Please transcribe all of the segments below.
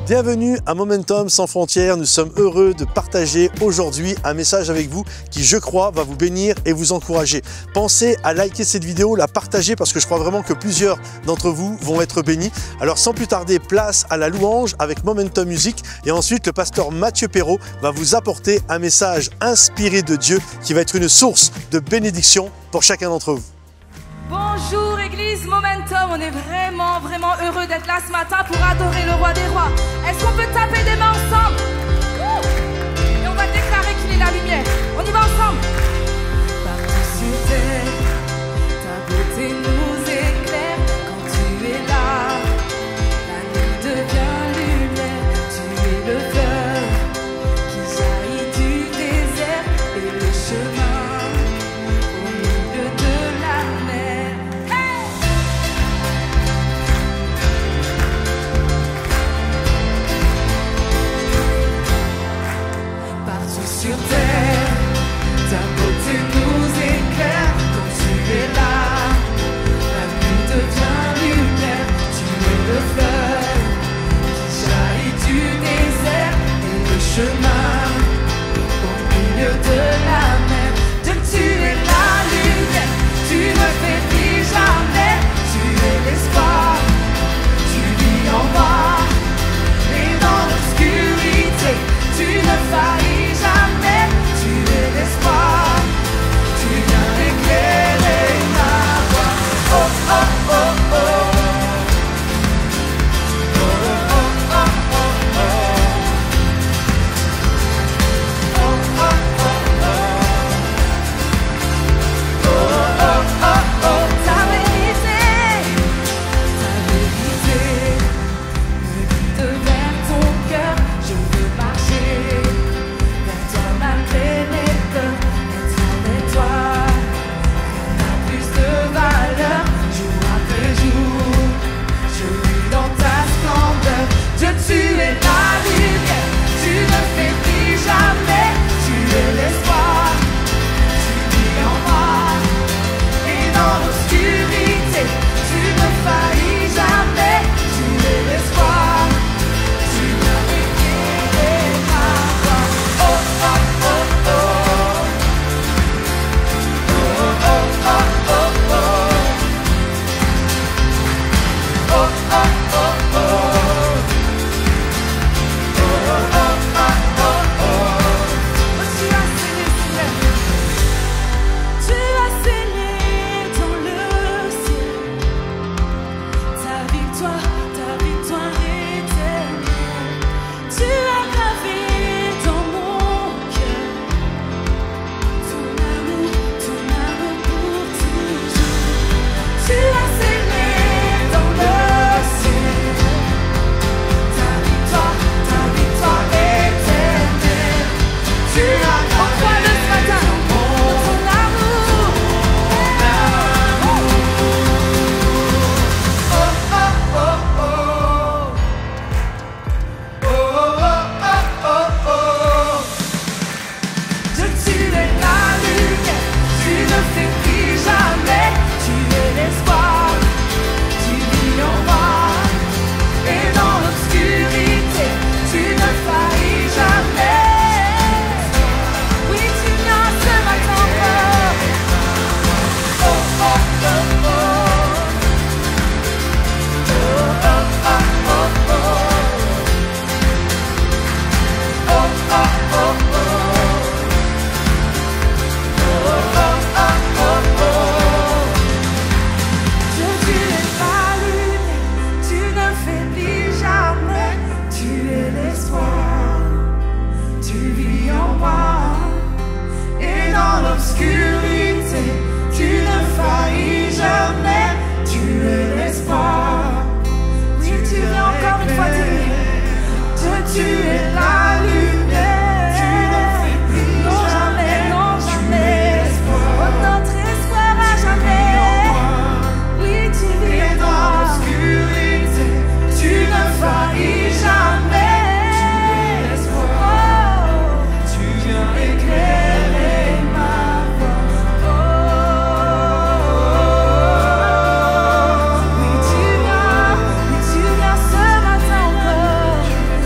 Bienvenue à Momentum sans frontières. Nous sommes heureux de partager aujourd'hui un message avec vous qui, je crois, va vous bénir et vous encourager. Pensez à liker cette vidéo, la partager parce que je crois vraiment que plusieurs d'entre vous vont être bénis. Alors sans plus tarder, place à la louange avec Momentum Music et ensuite le pasteur Mathieu Perrault va vous apporter un message inspiré de Dieu qui va être une source de bénédiction pour chacun d'entre vous. Bonjour Église Momentum, on est vraiment heureux d'être là ce matin pour adorer le Roi des Rois. Est-ce qu'on peut taper des mains ensemble? Et on va déclarer qu'il est la lumière. On y va ensemble. Partout sur terre, ta beauté nous éclaire quand tu es là. La nuit devient lumière, tu es le fleuve qui jaillit du désert et le chemin au milieu de la mer. Sur terre, ta beauté nous éclaire quand tu es là. La nuit devient lumière, tu es le fleuve qui jaillit du désert et le chemin au milieu de la mer. Dieu, tu es la lumière, tu ne faiblis jamais, tu es l'espoir, tu vis en moi. Et dans l'obscurité, tu ne faillis jamais, tu es l'espoir, tu viens éclairer ma voie. Oh, oh, oh, oh. Oh, oh, oh, oh, oh. Oh, oh, oh, oh. Oh, oh, oh, oh. Ta vérité me guide vers ton cœur. Je veux marcher vers toi malgré mes peurs. Être avec toi, rien n'a plus de valeur. Jour après jour, je vis dans ta splendeur. Dieu, tu es la lumière, tu ne faiblis jamais, tu es l'espoir, tu vis en moi. Et dans l'obscurité, tu ne faillis jamais, tu es l'espoir, tu viens éclairer ma voie. Oh, oh, oh, oh. Oh, oh, oh, oh, oh. Oh, oh, oh, oh. Oh, oh, oh, oh, oh. Tu as scellé, Seigneur. Tu as scellé dans le ciel ta victoire éternelle. Tu as gravé dans mon cœur ton amour pour toujours. Tu as scellé dans le ciel ta victoire éternelle. Tu as gravé dans ton amour. Oh, oh, oh, oh. Oh, oh, oh, oh, oh. Dieu, tu es la lumière, tu ne faiblis jamais, tu es l'espoir, tu vis en moi. Et dans l'obscurité, tu ne faillis jamais. Oui, tu viens ce matin encore. Oh, oh, oh, oh. Oh, oh, oh, oh, oh. Oh, oh, oh, oh. Dieu, tu es la lumière, tu ne faiblis jamais, tu es l'espoir, tu vis en moi. Et dans l'obscurité, tu ne faillis jamais, tu es l'espoir. Oui, tu viens encore une fois dire, Dieu, tu es la lumière, tu ne faiblis jamais, non jamais. Oh, notre espoir à jamais. Oui, tu vis dans l'obscurité, tu ne faillis jamais. Oh, tu viens éclairer ma voie. Oh, oui, tu viens ce matin encore.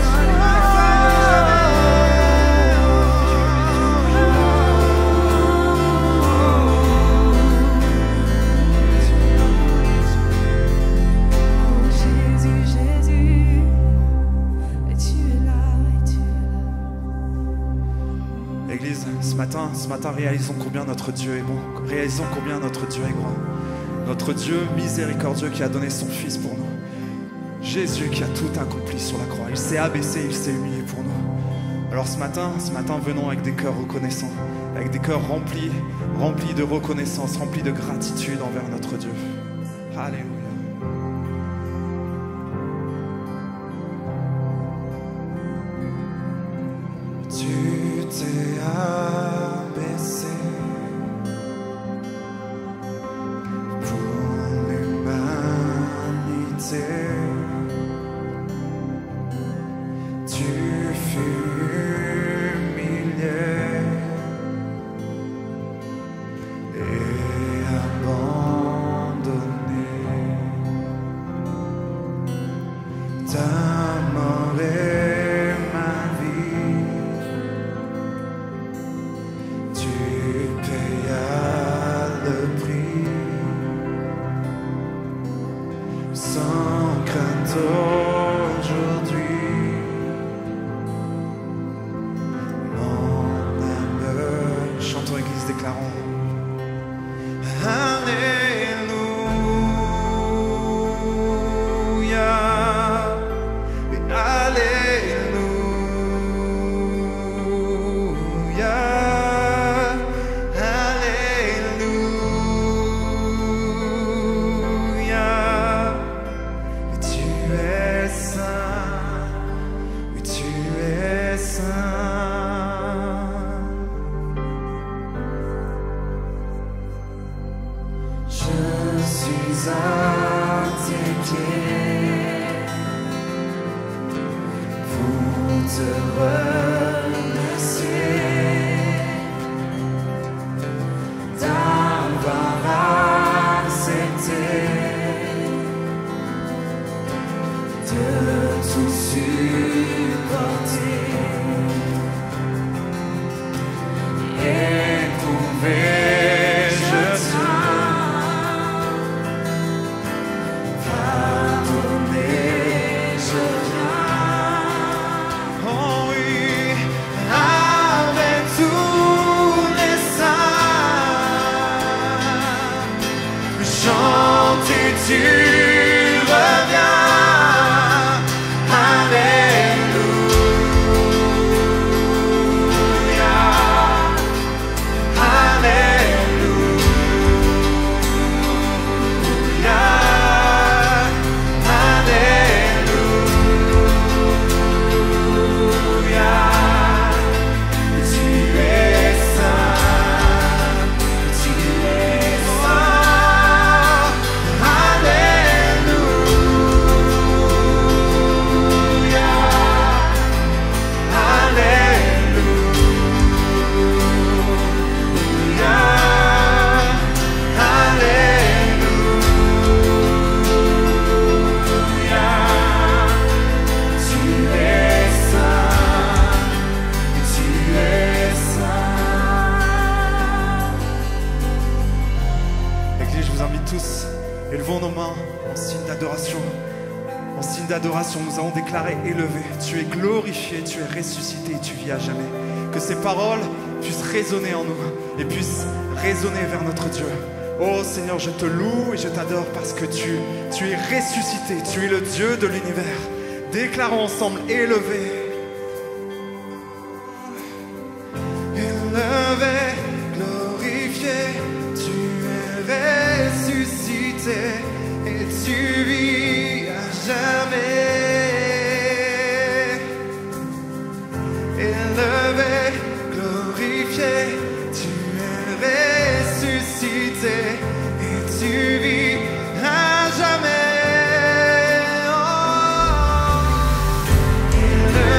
réalisons combien notre Dieu est bon. Réalisons combien notre Dieu est grand. Notre Dieu miséricordieux qui a donné son Fils pour nous. Jésus qui a tout accompli sur la croix. Il s'est abaissé, il s'est humilié pour nous. Alors ce matin, venons avec des cœurs reconnaissants, avec des cœurs remplis de reconnaissance, remplis de gratitude envers notre Dieu. Alléluia. Tu t'es abaissé pour l'humanité. Tu fus humilié et abandonné. Ta mort est ma vie. Tu payas le prix sans crainte aujourd'hui. Chantons Église, déclarons. Alléluia, et Alléluia, Alléluia. Et tu es saint, oui tu es saint. Je suis à tes pieds pour te remercier d'avoir accepté de tout supporter et éprouver. Tu reviens, Alléluia, Alléluia, Alléluia. Tu es saint, tu es saint. Élevons nos mains en signe d'adoration. En signe d'adoration, nous allons déclarer élevé. Tu es glorifié, tu es ressuscité et tu vis à jamais. Que ces paroles puissent résonner en nous et puissent résonner vers notre Dieu. Oh Seigneur, je te loue et je t'adore parce que tu es ressuscité, tu es le Dieu de l'univers. Déclarons ensemble élevé. Élevé, glorifié, tu es ressuscité et tu vis à jamais. Élevé, glorifié, tu es ressuscité et tu vis à jamais. Oh. Élevé,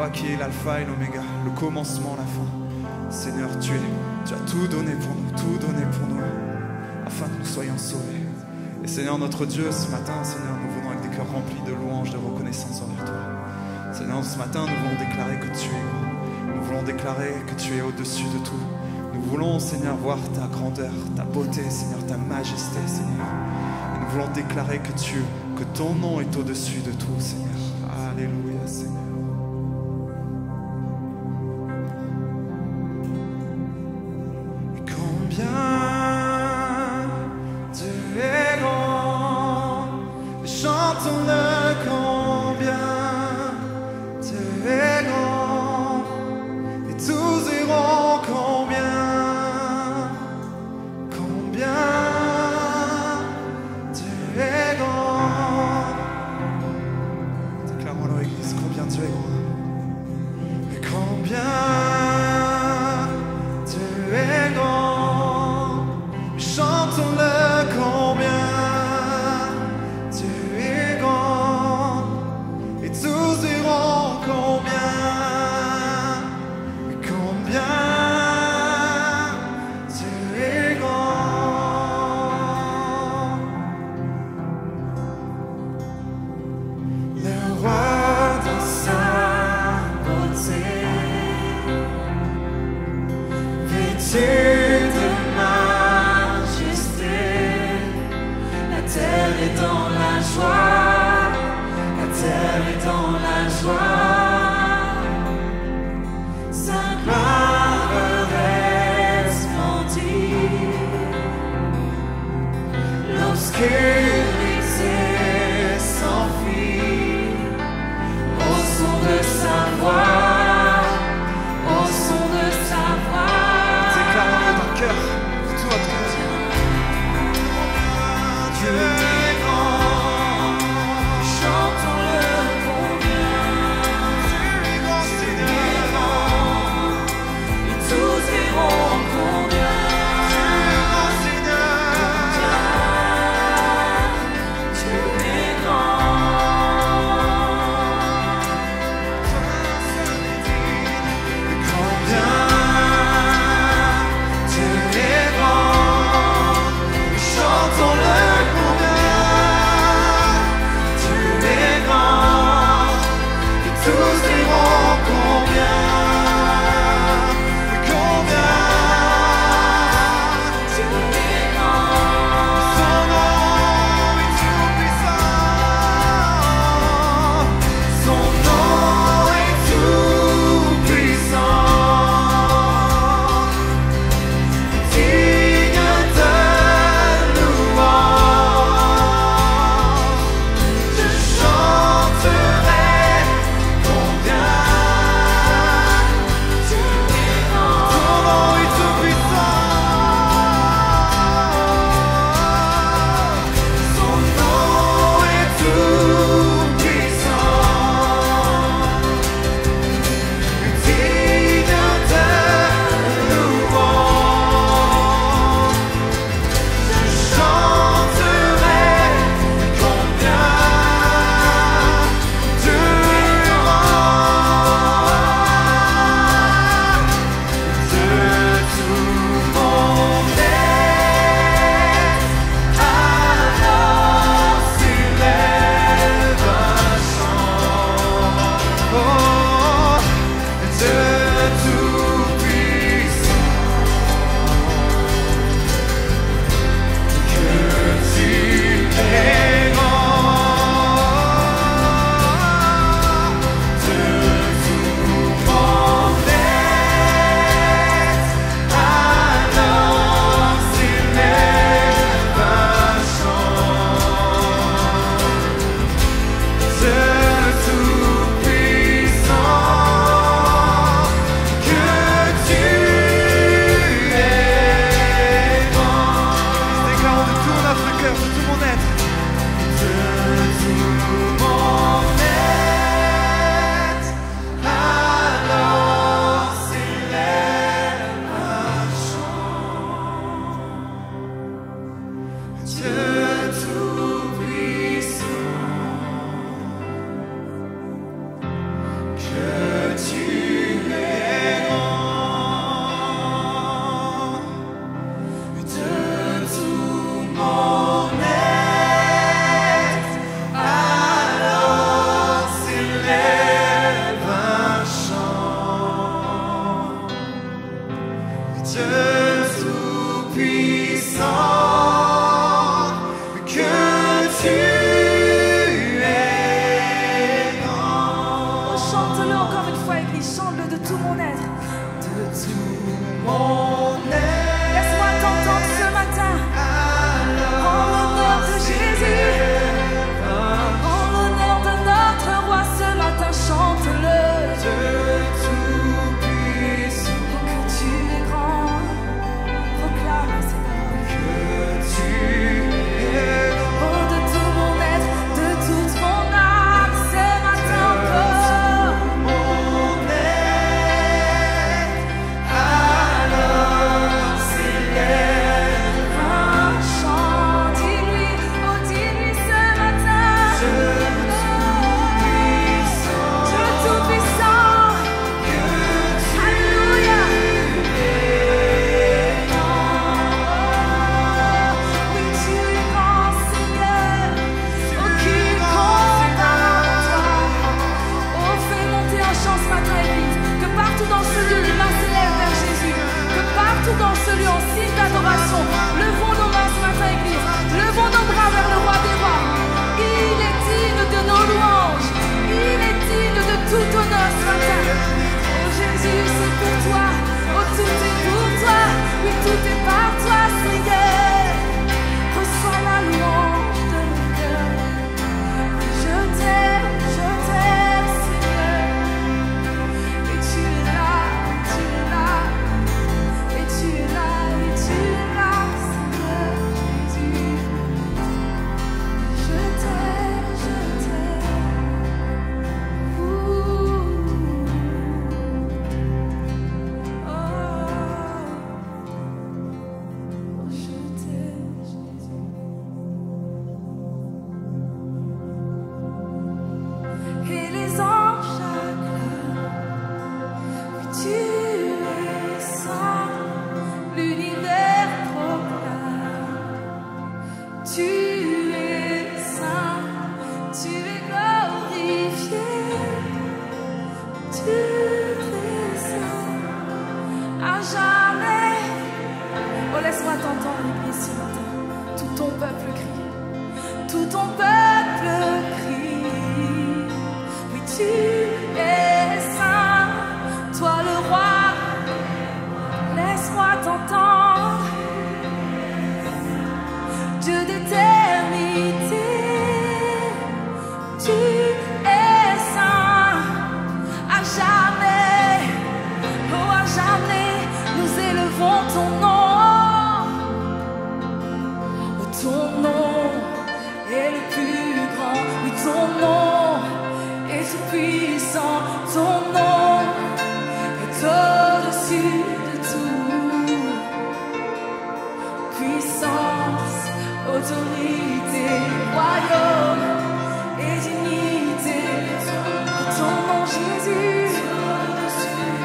Toi qui es l'alpha et l'oméga, le commencement, la fin. Seigneur, tu as tout donné pour nous, afin que nous soyons sauvés. Et Seigneur, notre Dieu, ce matin, Seigneur, nous venons avec des cœurs remplis de louanges, de reconnaissance envers toi. Seigneur, ce matin, nous voulons déclarer que tu es grand. Nous voulons déclarer que tu es au-dessus de tout. Nous voulons, Seigneur, voir ta grandeur, ta beauté, Seigneur, ta majesté, Seigneur. Et nous voulons déclarer que ton nom est au-dessus de tout, Seigneur. Alléluia, Seigneur.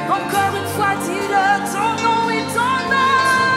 Encore une fois, dis-le, ton nom est ton nom.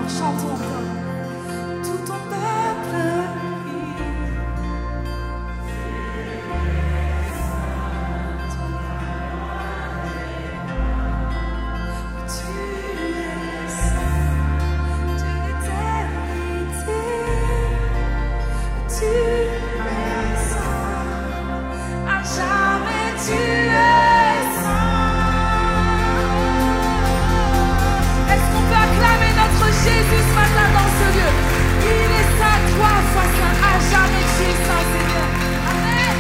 chantons encore. Tout ton peuple crie. Tu es saint, Dieu d'éternité. Tu es saint, à jamais tu es saint. Est-ce qu'on peut acclamer notre Jésus ce matin dans ce lieu? Il est saint, 3 fois saint, à jamais tu es saint, Seigneur. Amen.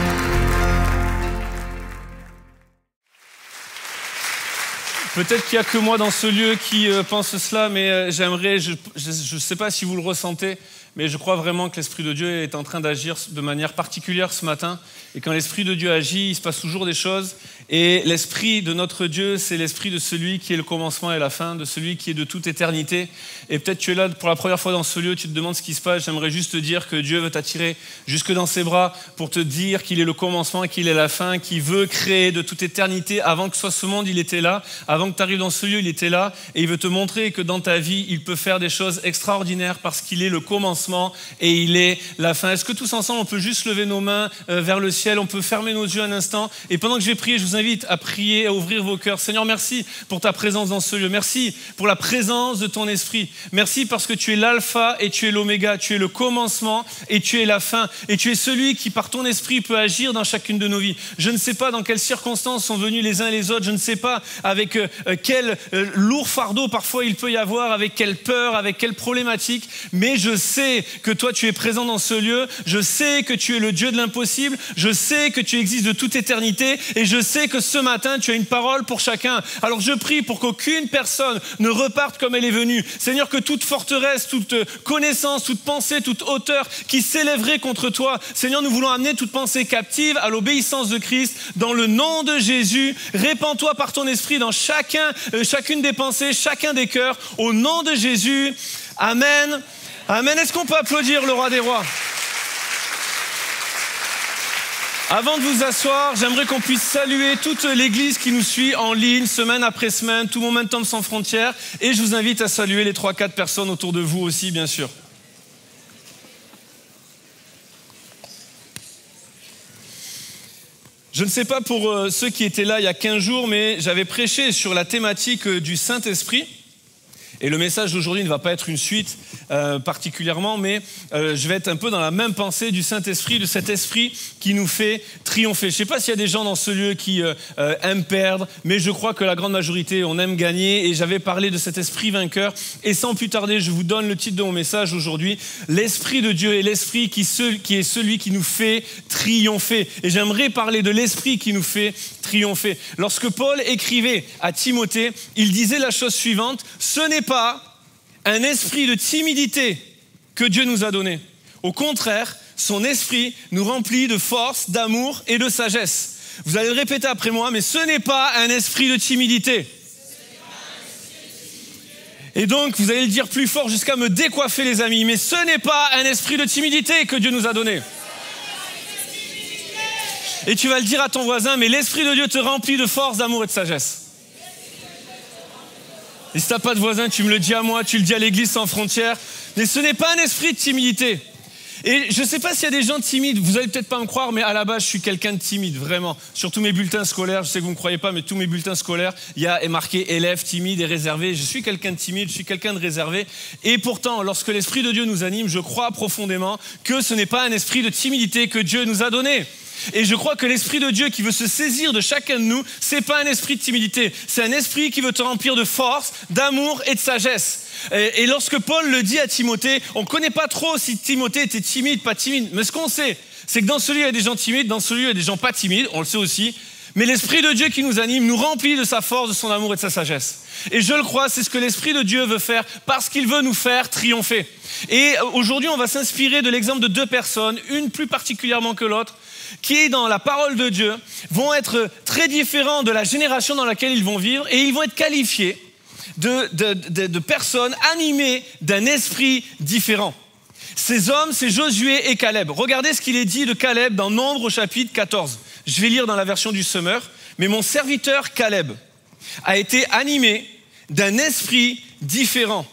Peut-être qu'il n'y a que moi dans ce lieu qui pense cela, mais j'aimerais, je ne sais pas si vous le ressentez, mais je crois vraiment que l'Esprit de Dieu est en train d'agir de manière particulière ce matin. Et quand l'Esprit de Dieu agit, il se passe toujours des choses. Et l'Esprit de notre Dieu, c'est l'Esprit de celui qui est le commencement et la fin, de celui qui est de toute éternité. Et peut-être tu es là pour la première fois dans ce lieu, tu te demandes ce qui se passe. J'aimerais juste te dire que Dieu veut t'attirer jusque dans ses bras pour te dire qu'il est le commencement et qu'il est la fin, qu'il veut créer de toute éternité. Avant que soit ce monde, il était là. Avant que tu arrives dans ce lieu, il était là. Et il veut te montrer que dans ta vie, il peut faire des choses extraordinaires parce qu'il est le commencement et il est la fin. Est-ce que tous ensemble, on peut juste lever nos mains vers le ciel, on peut fermer nos yeux un instant, et pendant que je vais prier, je vous invite à prier, à ouvrir vos cœurs. Seigneur, merci pour ta présence dans ce lieu. Merci pour la présence de ton esprit. Merci parce que tu es l'alpha et tu es l'oméga. Tu es le commencement et tu es la fin. Et tu es celui qui, par ton esprit, peut agir dans chacune de nos vies. Je ne sais pas dans quelles circonstances sont venus les uns et les autres. Je ne sais pas avec quel lourd fardeau parfois il peut y avoir, avec quelle peur, avec quelle problématique. Mais je sais que toi, tu es présent dans ce lieu. Je sais que tu es le Dieu de l'impossible. Je sais que tu existes de toute éternité. Et je sais que ce matin, tu as une parole pour chacun. Alors je prie pour qu'aucune personne ne reparte comme elle est venue. Seigneur, que toute forteresse, toute connaissance, toute pensée, toute hauteur qui s'élèverait contre toi, Seigneur, nous voulons amener toute pensée captive à l'obéissance de Christ. Dans le nom de Jésus, répands-toi par ton esprit dans chacune des pensées, chacun des cœurs. Au nom de Jésus, Amen. Amen. Est-ce qu'on peut applaudir le roi des rois? Avant de vous asseoir, j'aimerais qu'on puisse saluer toute l'église qui nous suit en ligne, semaine après semaine, tout Momentum sans frontières. Et je vous invite à saluer les 3-4 personnes autour de vous aussi, bien sûr. Je ne sais pas pour ceux qui étaient là il y a 15 jours, mais j'avais prêché sur la thématique du Saint-Esprit. Et le message d'aujourd'hui ne va pas être une suite particulièrement, mais je vais être un peu dans la même pensée du Saint-Esprit, de cet esprit qui nous fait triompher. Je ne sais pas s'il y a des gens dans ce lieu qui aiment perdre, mais je crois que la grande majorité, on aime gagner. Et j'avais parlé de cet esprit vainqueur. Et sans plus tarder, je vous donne le titre de mon message aujourd'hui. L'Esprit de Dieu est l'Esprit qui est celui qui nous fait triompher. Et j'aimerais parler de l'Esprit qui nous fait triompher. Lorsque Paul écrivait à Timothée, il disait la chose suivante: ce n'est pas un esprit de timidité que Dieu nous a donné. Au contraire, son esprit nous remplit de force, d'amour et de sagesse. Vous allez le répéter après moi, mais ce n'est pas un esprit de timidité. Et donc, vous allez le dire plus fort jusqu'à me décoiffer, les amis, mais ce n'est pas un esprit de timidité que Dieu nous a donné. Et tu vas le dire à ton voisin, mais l'Esprit de Dieu te remplit de force, d'amour et de sagesse. Et si tu n'as pas de voisin, tu me le dis à moi, tu le dis à l'Église sans frontières. Mais ce n'est pas un esprit de timidité. Et je ne sais pas s'il y a des gens timides, vous n'allez peut-être pas me croire, mais à la base, je suis quelqu'un de timide, vraiment. Sur tous mes bulletins scolaires, je sais que vous ne me croyez pas, mais tous mes bulletins scolaires, il y a marqué élève, timide et réservé. Je suis quelqu'un de timide, je suis quelqu'un de réservé. Et pourtant, lorsque l'Esprit de Dieu nous anime, je crois profondément que ce n'est pas un esprit de timidité que Dieu nous a donné. Et je crois que l'Esprit de Dieu qui veut se saisir de chacun de nous, c'est pas un esprit de timidité, c'est un esprit qui veut te remplir de force, d'amour et de sagesse. Et lorsque Paul le dit à Timothée, on ne connaît pas trop si Timothée était timide, pas timide, mais ce qu'on sait, c'est que dans ce lieu, il y a des gens timides, dans ce lieu, il y a des gens pas timides, on le sait aussi, mais l'Esprit de Dieu qui nous anime nous remplit de sa force, de son amour et de sa sagesse. Et je le crois, c'est ce que l'Esprit de Dieu veut faire parce qu'il veut nous faire triompher. Et aujourd'hui, on va s'inspirer de l'exemple de 2 personnes, une plus particulièrement que l'autre, qui, dans la parole de Dieu, vont être très différents de la génération dans laquelle ils vont vivre et ils vont être qualifiés de personnes animées d'un esprit différent. Ces hommes, c'est Josué et Caleb. Regardez ce qu'il est dit de Caleb dans Nombres au chapitre 14. Je vais lire dans la version du Summer. Mais mon serviteur Caleb a été animé d'un esprit différent.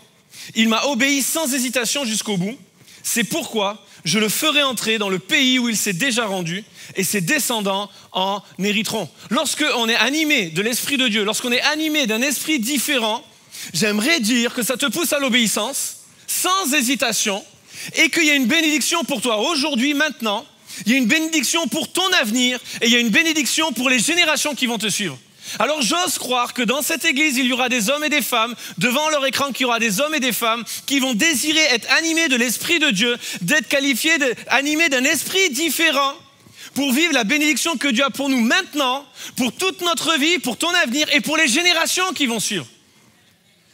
Il m'a obéi sans hésitation jusqu'au bout. C'est pourquoi je le ferai entrer dans le pays où il s'est déjà rendu et ses descendants en hériteront. Lorsqu'on est animé de l'Esprit de Dieu, lorsqu'on est animé d'un esprit différent, j'aimerais dire que ça te pousse à l'obéissance, sans hésitation, et qu'il y a une bénédiction pour toi aujourd'hui, maintenant. Il y a une bénédiction pour ton avenir et il y a une bénédiction pour les générations qui vont te suivre. Alors j'ose croire que dans cette église, il y aura des hommes et des femmes, devant leur écran, qu'il y aura des hommes et des femmes qui vont désirer être animés de l'Esprit de Dieu, d'être qualifiés, animés d'un esprit différent pour vivre la bénédiction que Dieu a pour nous maintenant, pour toute notre vie, pour ton avenir et pour les générations qui vont suivre.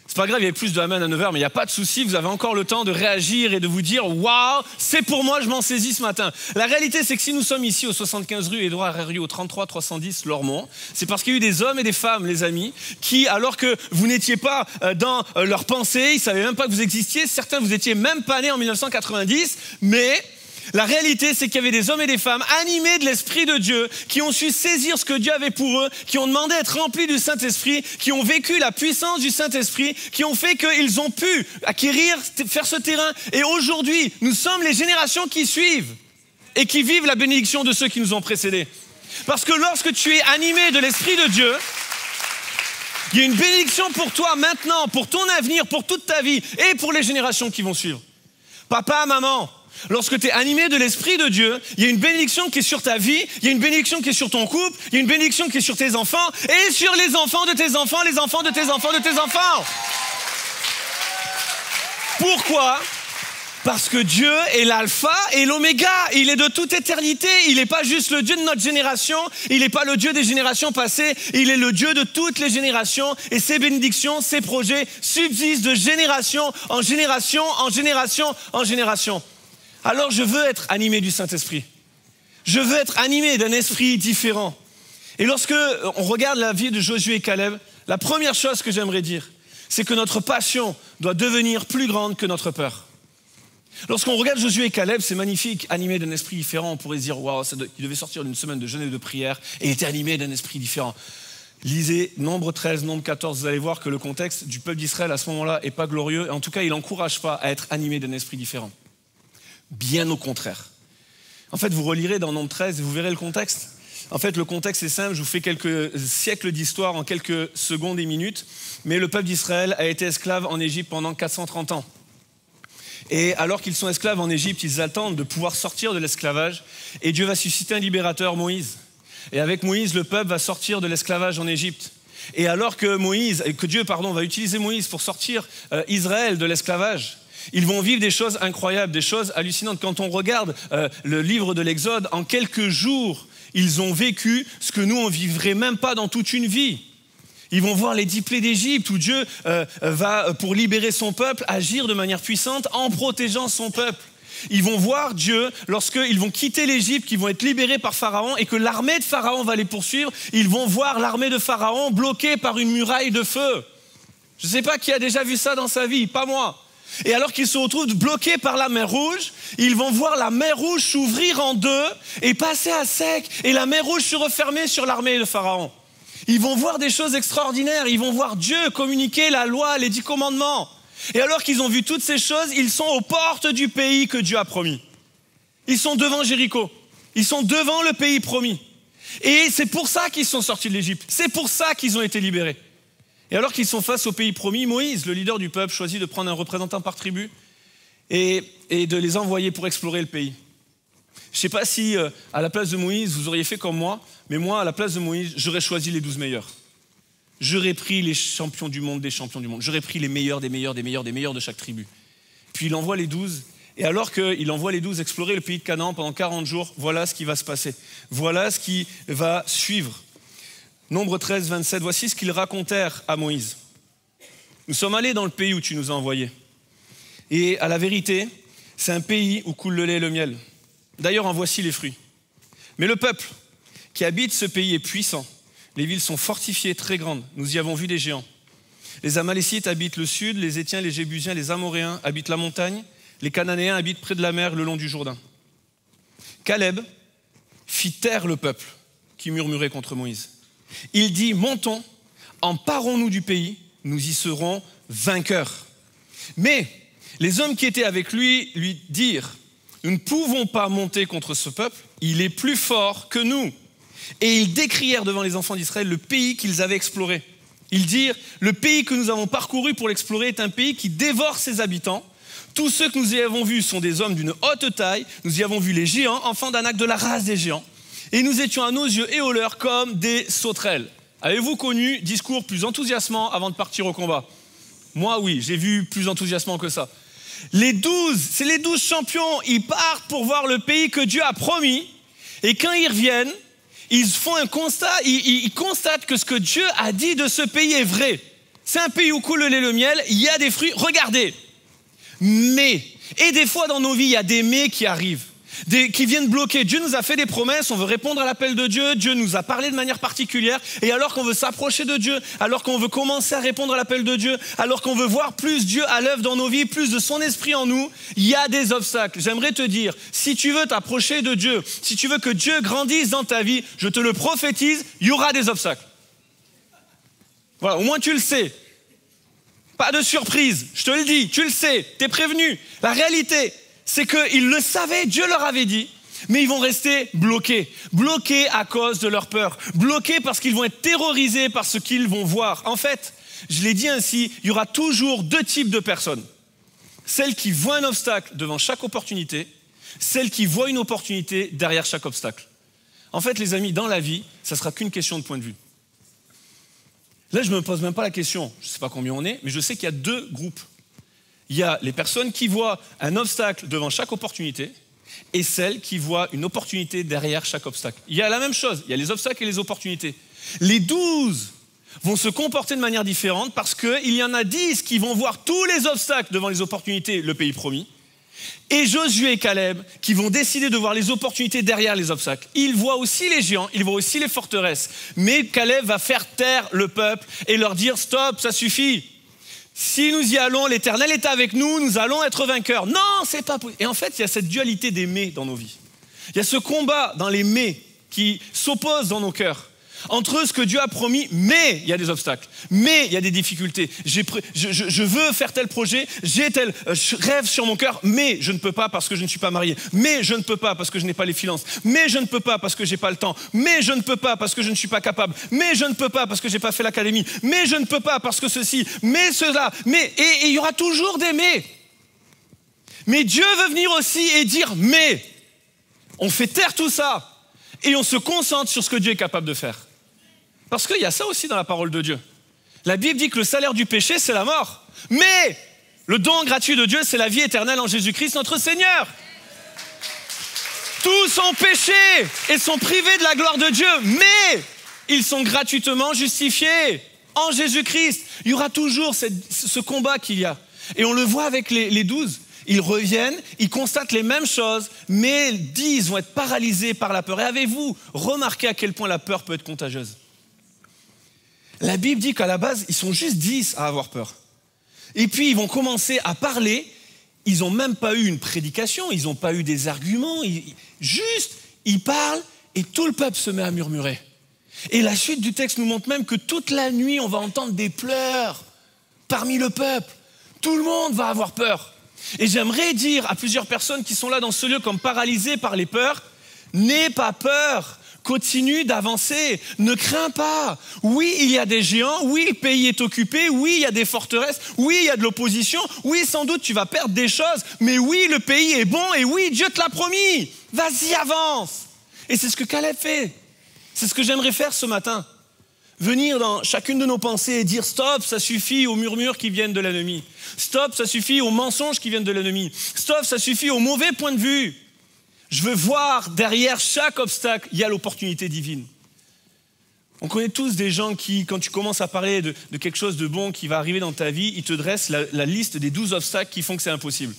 C'est pas grave, il y avait plus de amen à 9h, mais il n'y a pas de souci, vous avez encore le temps de réagir et de vous dire « Waouh, c'est pour moi, je m'en saisis ce matin ». La réalité, c'est que si nous sommes ici au 75 rue Édouard Herriot, au 33 310 Lormont, c'est parce qu'il y a eu des hommes et des femmes, les amis, qui, alors que vous n'étiez pas dans leurs pensées, ils ne savaient même pas que vous existiez, certains vous étiez même pas nés en 1990, mais... la réalité, c'est qu'il y avait des hommes et des femmes animés de l'Esprit de Dieu, qui ont su saisir ce que Dieu avait pour eux, qui ont demandé à être remplis du Saint-Esprit, qui ont vécu la puissance du Saint-Esprit, qui ont fait qu'ils ont pu acquérir, faire ce terrain. Et aujourd'hui, nous sommes les générations qui suivent et qui vivent la bénédiction de ceux qui nous ont précédés. Parce que lorsque tu es animé de l'Esprit de Dieu, il y a une bénédiction pour toi maintenant, pour ton avenir, pour toute ta vie et pour les générations qui vont suivre. Papa, maman, lorsque tu es animé de l'Esprit de Dieu, il y a une bénédiction qui est sur ta vie, il y a une bénédiction qui est sur ton couple, il y a une bénédiction qui est sur tes enfants et sur les enfants de tes enfants, les enfants de tes enfants de tes enfants. Pourquoi ? Parce que Dieu est l'alpha et l'oméga, il est de toute éternité, il n'est pas juste le Dieu de notre génération, il n'est pas le Dieu des générations passées, il est le Dieu de toutes les générations et ses bénédictions, ses projets subsistent de génération en génération, en génération, en génération. Alors je veux être animé du Saint-Esprit. Je veux être animé d'un esprit différent. Et lorsque on regarde la vie de Josué et Caleb, la première chose que j'aimerais dire, c'est que notre passion doit devenir plus grande que notre peur. Lorsqu'on regarde Josué et Caleb, c'est magnifique, animé d'un esprit différent. On pourrait se dire, waouh, il devait sortir d'une semaine de jeûne et de prière et il était animé d'un esprit différent. Lisez Nombre 13, Nombre 14, vous allez voir que le contexte du peuple d'Israël à ce moment-là n'est pas glorieux. Et en tout cas, il n'encourage pas à être animé d'un esprit différent. Bien au contraire. En fait, vous relirez dans Nombre 13 et vous verrez le contexte. En fait, le contexte est simple. Je vous fais quelques siècles d'histoire en quelques secondes et minutes. Mais le peuple d'Israël a été esclave en Égypte pendant 430 ans. Et alors qu'ils sont esclaves en Égypte, ils attendent de pouvoir sortir de l'esclavage. Et Dieu va susciter un libérateur, Moïse. Et avec Moïse, le peuple va sortir de l'esclavage en Égypte. Et alors que Dieu va utiliser Moïse pour sortir Israël de l'esclavage, ils vont vivre des choses incroyables, des choses hallucinantes. Quand on regarde le livre de l'Exode, en quelques jours, ils ont vécu ce que nous, on ne vivrait même pas dans toute une vie. Ils vont voir les 10 plaies d'Égypte où Dieu va, pour libérer son peuple, agir de manière puissante en protégeant son peuple. Ils vont voir Dieu lorsqu'ils vont quitter l'Égypte, qu'ils vont être libérés par Pharaon et que l'armée de Pharaon va les poursuivre. Ils vont voir l'armée de Pharaon bloquée par une muraille de feu. Je ne sais pas qui a déjà vu ça dans sa vie, pas moi. Et alors qu'ils se retrouvent bloqués par la mer Rouge, ils vont voir la mer Rouge s'ouvrir en deux et passer à sec et la mer Rouge se refermer sur l'armée de Pharaon. Ils vont voir des choses extraordinaires, ils vont voir Dieu communiquer la loi, les 10 commandements. Et alors qu'ils ont vu toutes ces choses, ils sont aux portes du pays que Dieu a promis. Ils sont devant Jéricho, ils sont devant le pays promis. Et c'est pour ça qu'ils sont sortis de l'Égypte, c'est pour ça qu'ils ont été libérés. Et alors qu'ils sont face au pays promis, Moïse, le leader du peuple, choisit de prendre un représentant par tribu et de les envoyer pour explorer le pays. Je ne sais pas si, à la place de Moïse, vous auriez fait comme moi, mais moi, à la place de Moïse, j'aurais choisi les 12 meilleurs. J'aurais pris les champions du monde des champions du monde. J'aurais pris les meilleurs des meilleurs des meilleurs des meilleurs de chaque tribu. Puis il envoie les 12, et alors qu'il envoie les 12 explorer le pays de Canaan pendant 40 jours, voilà ce qui va se passer. Voilà ce qui va suivre. Nombre 13, 27, voici ce qu'ils racontèrent à Moïse. Nous sommes allés dans le pays où tu nous as envoyés. Et à la vérité, c'est un pays où coule le lait et le miel. D'ailleurs, en voici les fruits. Mais le peuple qui habite ce pays est puissant. Les villes sont fortifiées, très grandes. Nous y avons vu des géants. Les Amalécites habitent le sud, les Étiens, les Jébusiens, les Amoréens habitent la montagne. Les Cananéens habitent près de la mer, le long du Jourdain. Caleb fit taire le peuple qui murmurait contre Moïse. Il dit, montons, emparons-nous du pays, nous y serons vainqueurs. Mais les hommes qui étaient avec lui dirent, nous ne pouvons pas monter contre ce peuple, il est plus fort que nous. Et ils décrièrent devant les enfants d'Israël le pays qu'ils avaient exploré. Ils dirent, le pays que nous avons parcouru pour l'explorer est un pays qui dévore ses habitants. Tous ceux que nous y avons vus sont des hommes d'une haute taille. Nous y avons vu les géants, enfants d'Anak de la race des géants. Et nous étions à nos yeux et aux leurs comme des sauterelles. Avez-vous connu discours plus enthousiasmant avant de partir au combat? Moi, oui, j'ai vu plus enthousiasmant que ça. C'est les 12 champions. Ils partent pour voir le pays que Dieu a promis. Et quand ils reviennent, ils font un constat, ils constatent que ce que Dieu a dit de ce pays est vrai. C'est un pays où coule le lait et le miel, il y a des fruits, regardez. Mais, et des fois dans nos vies, il y a des mais qui arrivent, qui viennent bloquer. Dieu nous a fait des promesses, on veut répondre à l'appel de Dieu, Dieu nous a parlé de manière particulière, et alors qu'on veut s'approcher de Dieu, alors qu'on veut commencer à répondre à l'appel de Dieu, alors qu'on veut voir plus Dieu à l'œuvre dans nos vies, plus de son esprit en nous, il y a des obstacles. J'aimerais te dire, si tu veux t'approcher de Dieu, si tu veux que Dieu grandisse dans ta vie, je te le prophétise, il y aura des obstacles. Voilà, au moins tu le sais. Pas de surprise, je te le dis, tu le sais, t'es prévenu. La réalité, c'est qu'ils le savaient, Dieu leur avait dit, mais ils vont rester bloqués à cause de leur peur, bloqués parce qu'ils vont être terrorisés par ce qu'ils vont voir. En fait, je l'ai dit ainsi, il y aura toujours deux types de personnes. Celles qui voient un obstacle devant chaque opportunité, celles qui voient une opportunité derrière chaque obstacle. En fait, les amis, dans la vie, ça ne sera qu'une question de point de vue. Là, je ne me pose même pas la question, je ne sais pas combien on est, mais je sais qu'il y a deux groupes. Il y a les personnes qui voient un obstacle devant chaque opportunité et celles qui voient une opportunité derrière chaque obstacle. Il y a la même chose, il y a les obstacles et les opportunités. Les 12 vont se comporter de manière différente parce qu'il y en a 10 qui vont voir tous les obstacles devant les opportunités, le pays promis. Et Josué et Caleb qui vont décider de voir les opportunités derrière les obstacles. Ils voient aussi les géants, ils voient aussi les forteresses. Mais Caleb va faire taire le peuple et leur dire « Stop, ça suffit. Si nous y allons, l'Éternel est avec nous, nous allons être vainqueurs. » Non, c'est pas possible. Et en fait, il y a cette dualité des « mais » dans nos vies. Il y a ce combat dans les « mais » qui s'opposent dans nos cœurs. Entre ce que Dieu a promis, mais il y a des obstacles, mais il y a des difficultés. Je veux faire tel projet, j'ai tel rêve sur mon cœur, mais je ne peux pas parce que je ne suis pas marié, mais je ne peux pas parce que je n'ai pas les finances, mais je ne peux pas parce que je n'ai pas le temps, mais je ne peux pas parce que je ne suis pas capable, mais je ne peux pas parce que je n'ai pas fait l'académie, mais je ne peux pas parce que ceci, mais cela, mais, et il y aura toujours des mais. Mais Dieu veut venir aussi et dire mais. On fait taire tout ça et on se concentre sur ce que Dieu est capable de faire. Parce qu'il y a ça aussi dans la parole de Dieu. La Bible dit que le salaire du péché, c'est la mort. Mais le don gratuit de Dieu, c'est la vie éternelle en Jésus-Christ, notre Seigneur. Tous ont péché et sont privés de la gloire de Dieu, mais ils sont gratuitement justifiés en Jésus-Christ. Il y aura toujours ce combat qu'il y a. Et on le voit avec les 12. Ils reviennent, ils constatent les mêmes choses, mais 10 vont être paralysés par la peur. Et avez-vous remarqué à quel point la peur peut être contagieuse? La Bible dit qu'à la base, ils sont juste 10 à avoir peur. Et puis, ils vont commencer à parler. Ils n'ont même pas eu une prédication, ils n'ont pas eu des arguments. Ils parlent et tout le peuple se met à murmurer. Et la suite du texte nous montre même que toute la nuit, on va entendre des pleurs parmi le peuple. Tout le monde va avoir peur. Et j'aimerais dire à plusieurs personnes qui sont là dans ce lieu comme paralysées par les peurs, n'aie pas peur. Continue d'avancer, ne crains pas. Oui, il y a des géants, oui, le pays est occupé, oui, il y a des forteresses, oui, il y a de l'opposition, oui, sans doute tu vas perdre des choses, mais oui, le pays est bon et oui, Dieu te l'a promis. Vas-y, avance. Et c'est ce que Caleb fait. C'est ce que j'aimerais faire ce matin. Venir dans chacune de nos pensées et dire stop, ça suffit aux murmures qui viennent de l'ennemi. Stop, ça suffit aux mensonges qui viennent de l'ennemi. Stop, ça suffit aux mauvais points de vue. Je veux voir derrière chaque obstacle, il y a l'opportunité divine. On connaît tous des gens qui, quand tu commences à parler de quelque chose de bon qui va arriver dans ta vie, ils te dressent la liste des 12 obstacles qui font que c'est impossible.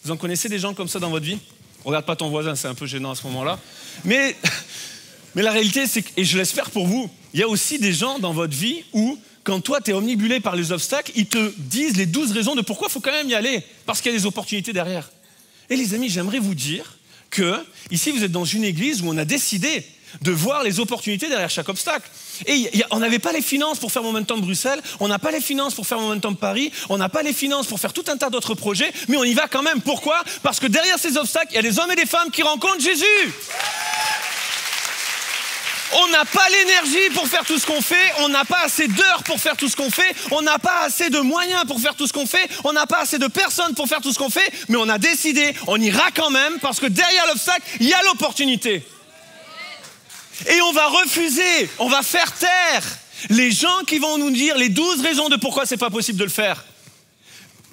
Vous en connaissez des gens comme ça dans votre vie? Regarde pas ton voisin, c'est un peu gênant à ce moment-là. Mais la réalité, c'est que, et je l'espère pour vous, il y a aussi des gens dans votre vie où, quand toi, tu es omnibulé par les obstacles, ils te disent les 12 raisons de pourquoi il faut quand même y aller, parce qu'il y a des opportunités derrière. Et les amis, j'aimerais vous dire que ici vous êtes dans une église où on a décidé de voir les opportunités derrière chaque obstacle. Et on n'avait pas les finances pour faire Momentum Bruxelles, on n'a pas les finances pour faire Momentum Paris, on n'a pas les finances pour faire tout un tas d'autres projets, mais on y va quand même. Pourquoi? Parce que derrière ces obstacles, il y a des hommes et des femmes qui rencontrent Jésus. On n'a pas l'énergie pour faire tout ce qu'on fait, on n'a pas assez d'heures pour faire tout ce qu'on fait, on n'a pas assez de moyens pour faire tout ce qu'on fait, on n'a pas assez de personnes pour faire tout ce qu'on fait, mais on a décidé, on ira quand même, parce que derrière l'obstacle, il y a l'opportunité. Et on va refuser, on va faire taire les gens qui vont nous dire les 12 raisons de pourquoi c'est pas possible de le faire.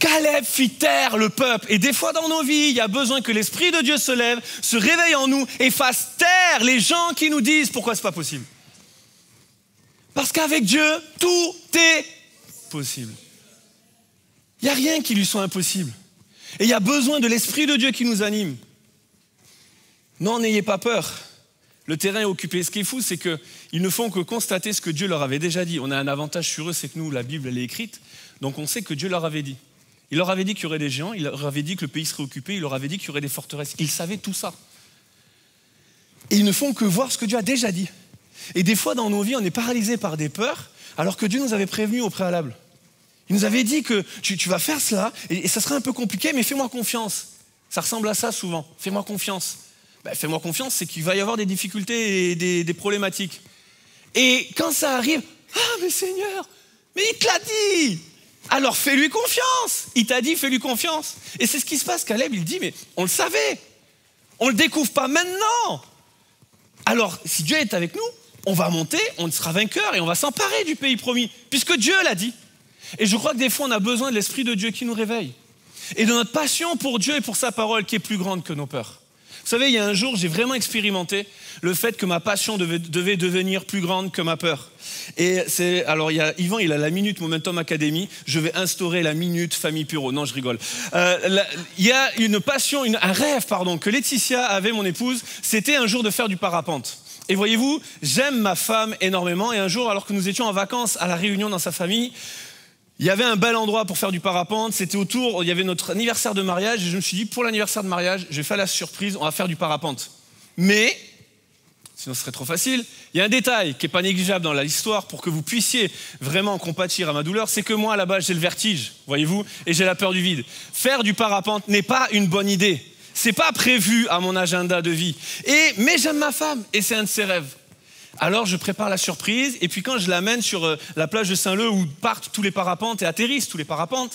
Caleb fit taire le peuple. Et des fois dans nos vies, il y a besoin que l'Esprit de Dieu se lève, se réveille en nous et fasse taire les gens qui nous disent pourquoi c'est pas possible. Parce qu'avec Dieu, tout est possible. Il n'y a rien qui lui soit impossible. Et il y a besoin de l'Esprit de Dieu qui nous anime. Non, n'ayez pas peur. Le terrain est occupé. Ce qui est fou, c'est qu'ils ne font que constater ce que Dieu leur avait déjà dit. On a un avantage sur eux, c'est que nous, la Bible, elle est écrite. Donc on sait que Dieu leur avait dit. Il leur avait dit qu'il y aurait des géants, il leur avait dit que le pays serait occupé, il leur avait dit qu'il y aurait des forteresses. Ils savaient tout ça. Et ils ne font que voir ce que Dieu a déjà dit. Et des fois, dans nos vies, on est paralysé par des peurs, alors que Dieu nous avait prévenus au préalable. Il nous avait dit que tu vas faire cela, et ça sera un peu compliqué, mais fais-moi confiance. Ça ressemble à ça souvent. Fais-moi confiance. Fais-moi confiance, c'est qu'il va y avoir des difficultés et des problématiques. Et quand ça arrive, ah mais Seigneur, mais il te l'a dit. Alors fais-lui confiance. Il t'a dit, fais-lui confiance. Et c'est ce qui se passe. Caleb, il dit, mais on le savait. On ne le découvre pas maintenant. Alors, si Dieu est avec nous, on va monter, on sera vainqueur et on va s'emparer du pays promis, puisque Dieu l'a dit. Et je crois que des fois, on a besoin de l'Esprit de Dieu qui nous réveille. Et de notre passion pour Dieu et pour sa parole qui est plus grande que nos peurs. Vous savez, il y a un jour, j'ai vraiment expérimenté le fait que ma passion devait devenir plus grande que ma peur. Et alors, Yvan, il a la Minute Momentum Academy. Je vais instaurer la Minute Famille Puro. Non, je rigole. Il y a une passion, un rêve, que Laetitia avait, mon épouse. C'était un jour de faire du parapente. Et voyez-vous, j'aime ma femme énormément. Et un jour, alors que nous étions en vacances à La Réunion dans sa famille, il y avait un bel endroit pour faire du parapente, c'était il y avait notre anniversaire de mariage, et je me suis dit, pour l'anniversaire de mariage, je vais faire la surprise, on va faire du parapente. Mais, sinon ce serait trop facile, il y a un détail qui n'est pas négligeable dans l'histoire pour que vous puissiez vraiment compatir à ma douleur, c'est que moi, à la base, j'ai le vertige, voyez-vous, et j'ai la peur du vide. Faire du parapente n'est pas une bonne idée. C'est pas prévu à mon agenda de vie. Mais j'aime ma femme, et c'est un de ses rêves. Alors je prépare la surprise, et puis quand je l'amène sur la plage de Saint-Leu où partent tous les parapentes et atterrissent tous les parapentes,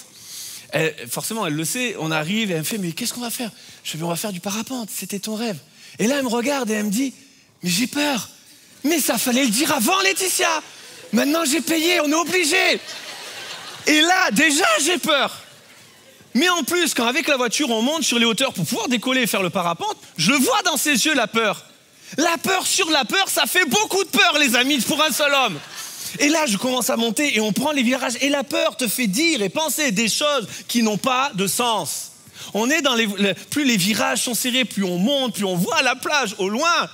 forcément elle le sait, on arrive et elle me fait, mais qu'est-ce qu'on va faire? Je fais, on va faire du parapente, c'était ton rêve. Et là elle me regarde et elle me dit, mais j'ai peur. Mais ça fallait le dire avant, Laetitia. Maintenant j'ai payé, on est obligé. Et là déjà j'ai peur. Mais en plus, quand avec la voiture on monte sur les hauteurs pour pouvoir décoller et faire le parapente, je vois dans ses yeux la peur. La peur sur la peur, ça fait beaucoup de peur, les amis, pour un seul homme. Et là, je commence à monter et on prend les virages. Et la peur te fait dire et penser des choses qui n'ont pas de sens. On est plus les virages sont serrés, plus on monte, plus on voit la plage au loin.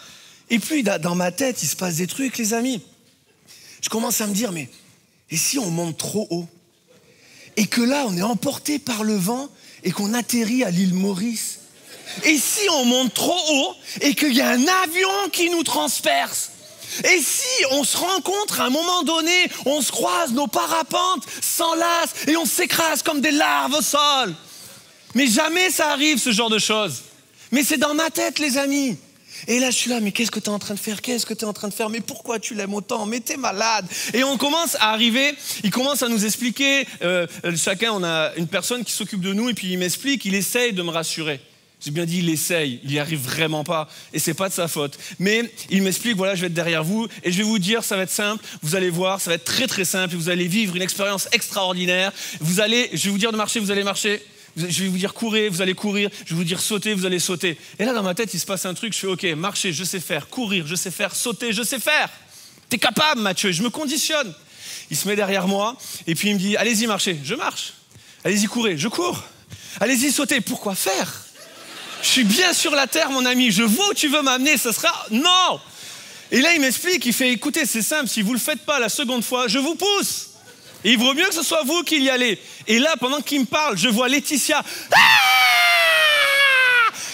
Et plus dans ma tête, il se passe des trucs, les amis. Je commence à me dire, mais et si on monte trop haut? Et que là, on est emporté par le vent et qu'on atterrit à l'île Maurice? Et si on monte trop haut et qu'il y a un avion qui nous transperce? Et si on se rencontre à un moment donné, on se croise, nos parapentes s'enlacent et on s'écrase comme des larves au sol? Mais jamais ça arrive, ce genre de choses. Mais c'est dans ma tête, les amis. Et là, je suis là, mais qu'est-ce que tu es en train de faire? Qu'est-ce que tu es en train de faire? Mais pourquoi tu l'aimes autant? Mais t'es malade. Et on commence à arriver, il commence à nous expliquer, chacun, on a une personne qui s'occupe de nous et puis il m'explique, il essaye de me rassurer. J'ai bien dit, il essaye, il n'y arrive vraiment pas, et c'est pas de sa faute. Mais il m'explique, voilà, je vais être derrière vous, et je vais vous dire, ça va être simple, vous allez voir, ça va être très très simple, et vous allez vivre une expérience extraordinaire. Je vais vous dire de marcher, vous allez marcher. Je vais vous dire courir, vous allez courir. Je vais vous dire sauter, vous allez sauter. Et là, dans ma tête, il se passe un truc, je fais, ok, marcher, je sais faire, courir, je sais faire, sauter, je sais faire. T'es capable, Mathieu, je me conditionne. Il se met derrière moi, et puis il me dit, allez-y, marchez, je marche. Allez-y, courez, je cours. Allez-y, sautez, pourquoi faire? Je suis bien sur la terre, mon ami. Je vois où tu veux m'amener. Ça sera... Non! Et là, il m'explique. Il fait, écoutez, c'est simple. Si vous ne le faites pas la seconde fois, je vous pousse. Et il vaut mieux que ce soit vous qui y allez. Et là, pendant qu'il me parle, je vois Laetitia. Ah!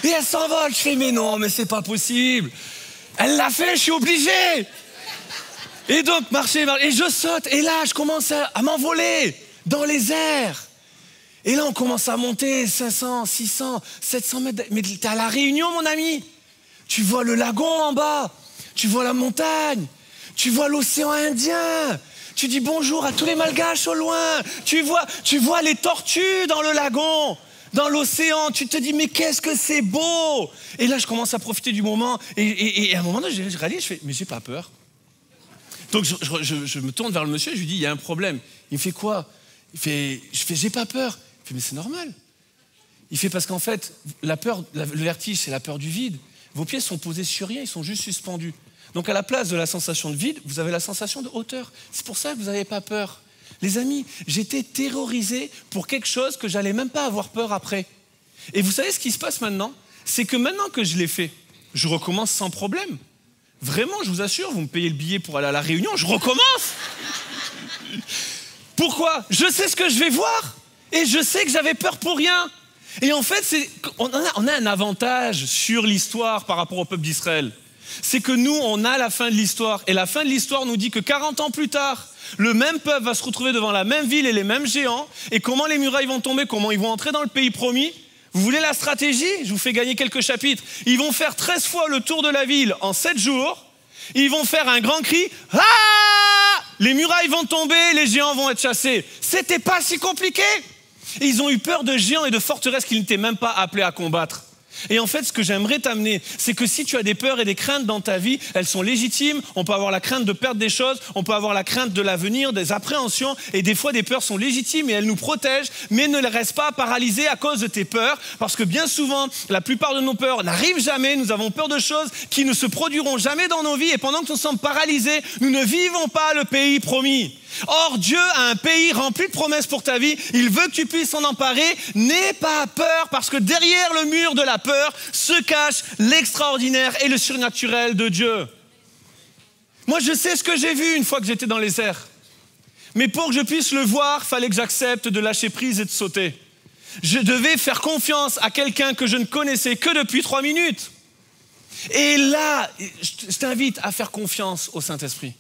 Et elle s'envole. Je fais, mais non, mais c'est pas possible. Elle l'a fait, je suis obligé. Et donc, marcher, et je saute. Et là, je commence à m'envoler dans les airs. Et là, on commence à monter 500, 600, 700 mètres. Mais t'es à La Réunion, mon ami. Tu vois le lagon en bas. Tu vois la montagne. Tu vois l'océan Indien. Tu dis bonjour à tous les malgaches au loin. Tu vois les tortues dans le lagon, dans l'océan. Tu te dis, mais qu'est-ce que c'est beau. Et là, je commence à profiter du moment. Et à un moment donné, je réalise, je fais, mais j'ai pas peur. Donc, je me tourne vers le monsieur, je lui dis, il y a un problème. Il me fait quoi? Je fais, j'ai pas peur. Il fait, mais c'est normal. Il fait, parce qu'en fait, la peur, le vertige, c'est la peur du vide. Vos pieds sont posés sur rien, ils sont juste suspendus. Donc à la place de la sensation de vide, vous avez la sensation de hauteur. C'est pour ça que vous n'avez pas peur. Les amis, j'étais terrorisé pour quelque chose que j'allais même pas avoir peur après. Et vous savez ce qui se passe maintenant? C'est que maintenant que je l'ai fait, je recommence sans problème. Vraiment, je vous assure, vous me payez le billet pour aller à La Réunion, je recommence. Pourquoi? Je sais ce que je vais voir et je sais que j'avais peur pour rien. Et en fait, on a un avantage sur l'histoire par rapport au peuple d'Israël. C'est que nous, on a la fin de l'histoire. Et la fin de l'histoire nous dit que 40 ans plus tard, le même peuple va se retrouver devant la même ville et les mêmes géants. Et comment les murailles vont tomber, comment ils vont entrer dans le pays promis. Vous voulez la stratégie? Je vous fais gagner quelques chapitres. Ils vont faire 13 fois le tour de la ville en 7 jours. Ils vont faire un grand cri. Ah! Les murailles vont tomber, les géants vont être chassés. C'était pas si compliqué. Et ils ont eu peur de géants et de forteresses qu'ils n'étaient même pas appelés à combattre. Et en fait, ce que j'aimerais t'amener, c'est que si tu as des peurs et des craintes dans ta vie, elles sont légitimes. On peut avoir la crainte de perdre des choses, on peut avoir la crainte de l'avenir, des appréhensions. Et des fois, des peurs sont légitimes et elles nous protègent. Mais ne reste pas paralysé à cause de tes peurs. Parce que bien souvent, la plupart de nos peurs n'arrivent jamais. Nous avons peur de choses qui ne se produiront jamais dans nos vies. Et pendant que nous sommes paralysés, nous ne vivons pas le pays promis. Or, Dieu a un pays rempli de promesses pour ta vie. Il veut que tu puisses s'en emparer. N'aie pas peur, parce que derrière le mur de la peur se cache l'extraordinaire et le surnaturel de Dieu. Moi, je sais ce que j'ai vu une fois que j'étais dans les airs. Mais pour que je puisse le voir, il fallait que j'accepte de lâcher prise et de sauter. Je devais faire confiance à quelqu'un que je ne connaissais que depuis 3 minutes. Et là, je t'invite à faire confiance au Saint-Esprit.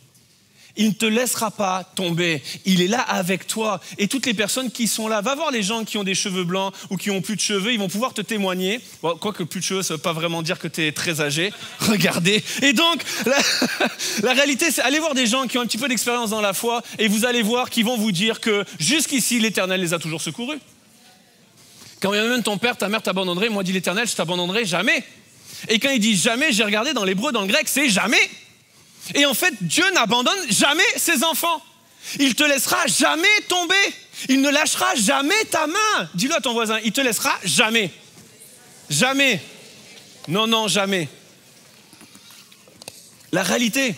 Il ne te laissera pas tomber. Il est là avec toi. Et toutes les personnes qui sont là, va voir les gens qui ont des cheveux blancs ou qui ont plus de cheveux, ils vont pouvoir te témoigner. Bon, quoique plus de cheveux, ça ne veut pas vraiment dire que tu es très âgé. Regardez. Et donc, la réalité, c'est aller voir des gens qui ont un petit peu d'expérience dans la foi et vous allez voir qu'ils vont vous dire que jusqu'ici, l'Éternel les a toujours secourus. Quand même ton père, ta mère t'abandonnerait, moi dit l'Éternel, je t'abandonnerai jamais. Et quand il dit jamais, j'ai regardé dans l'hébreu, dans le grec, c'est jamais. Et en fait, Dieu n'abandonne jamais ses enfants. Il ne te laissera jamais tomber. Il ne lâchera jamais ta main. Dis-le à ton voisin, il te laissera jamais. Jamais. Non, non, jamais. La réalité,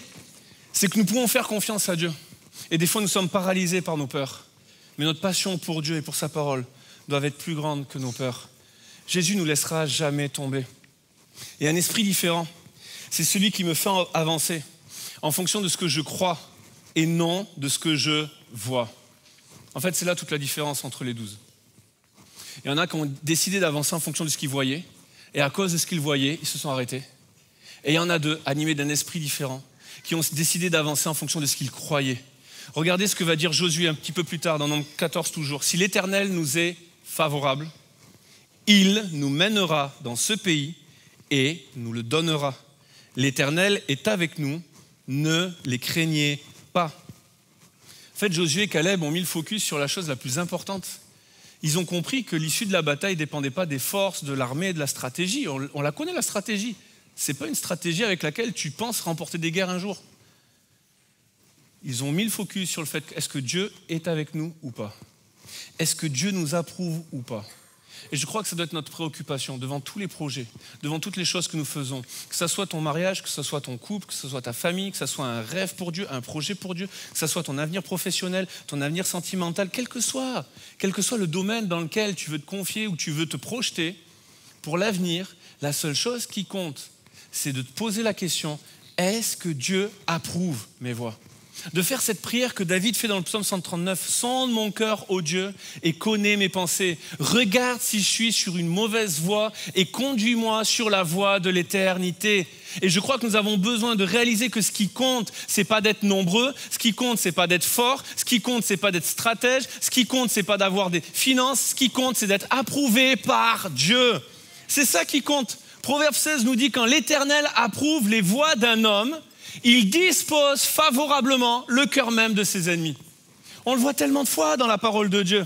c'est que nous pouvons faire confiance à Dieu. Et des fois, nous sommes paralysés par nos peurs. Mais notre passion pour Dieu et pour sa parole doivent être plus grandes que nos peurs. Jésus ne nous laissera jamais tomber. Et un esprit différent, c'est celui qui me fait avancer en fonction de ce que je crois et non de ce que je vois. En fait, c'est là toute la différence entre les 12. Il y en a qui ont décidé d'avancer en fonction de ce qu'ils voyaient, et à cause de ce qu'ils voyaient, ils se sont arrêtés. Et il y en a 2, animés d'un esprit différent, qui ont décidé d'avancer en fonction de ce qu'ils croyaient. Regardez ce que va dire Josué un petit peu plus tard, dans Nombre 14 toujours. Si l'Éternel nous est favorable, il nous mènera dans ce pays et nous le donnera. L'Éternel est avec nous. Ne les craignez pas. En fait, Josué et Caleb ont mis le focus sur la chose la plus importante. Ils ont compris que l'issue de la bataille ne dépendait pas des forces, de l'armée et de la stratégie. On la connaît, la stratégie. Ce n'est pas une stratégie avec laquelle tu penses remporter des guerres un jour. Ils ont mis le focus sur le fait, est-ce que Dieu est avec nous ou pas? Est-ce que Dieu nous approuve ou pas? Et je crois que ça doit être notre préoccupation devant tous les projets, devant toutes les choses que nous faisons. Que ce soit ton mariage, que ce soit ton couple, que ce soit ta famille, que ce soit un rêve pour Dieu, un projet pour Dieu, que ce soit ton avenir professionnel, ton avenir sentimental, quel que soit le domaine dans lequel tu veux te confier ou tu veux te projeter, pour l'avenir, la seule chose qui compte, c'est de te poser la question, est-ce que Dieu approuve mes voies? de faire cette prière que David fait dans le psaume 139. Sonde mon cœur, ô Dieu, et connais mes pensées. Regarde si je suis sur une mauvaise voie et conduis-moi sur la voie de l'éternité. Et je crois que nous avons besoin de réaliser que ce qui compte, c'est pas d'être nombreux, ce qui compte, c'est pas d'être fort, ce qui compte, c'est pas d'être stratège, ce qui compte, c'est pas d'avoir des finances, ce qui compte, c'est d'être approuvé par Dieu. C'est ça qui compte. Proverbe 16 nous dit quand l'Éternel approuve les voies d'un homme, il dispose favorablement le cœur même de ses ennemis. On le voit tellement de fois dans la parole de Dieu.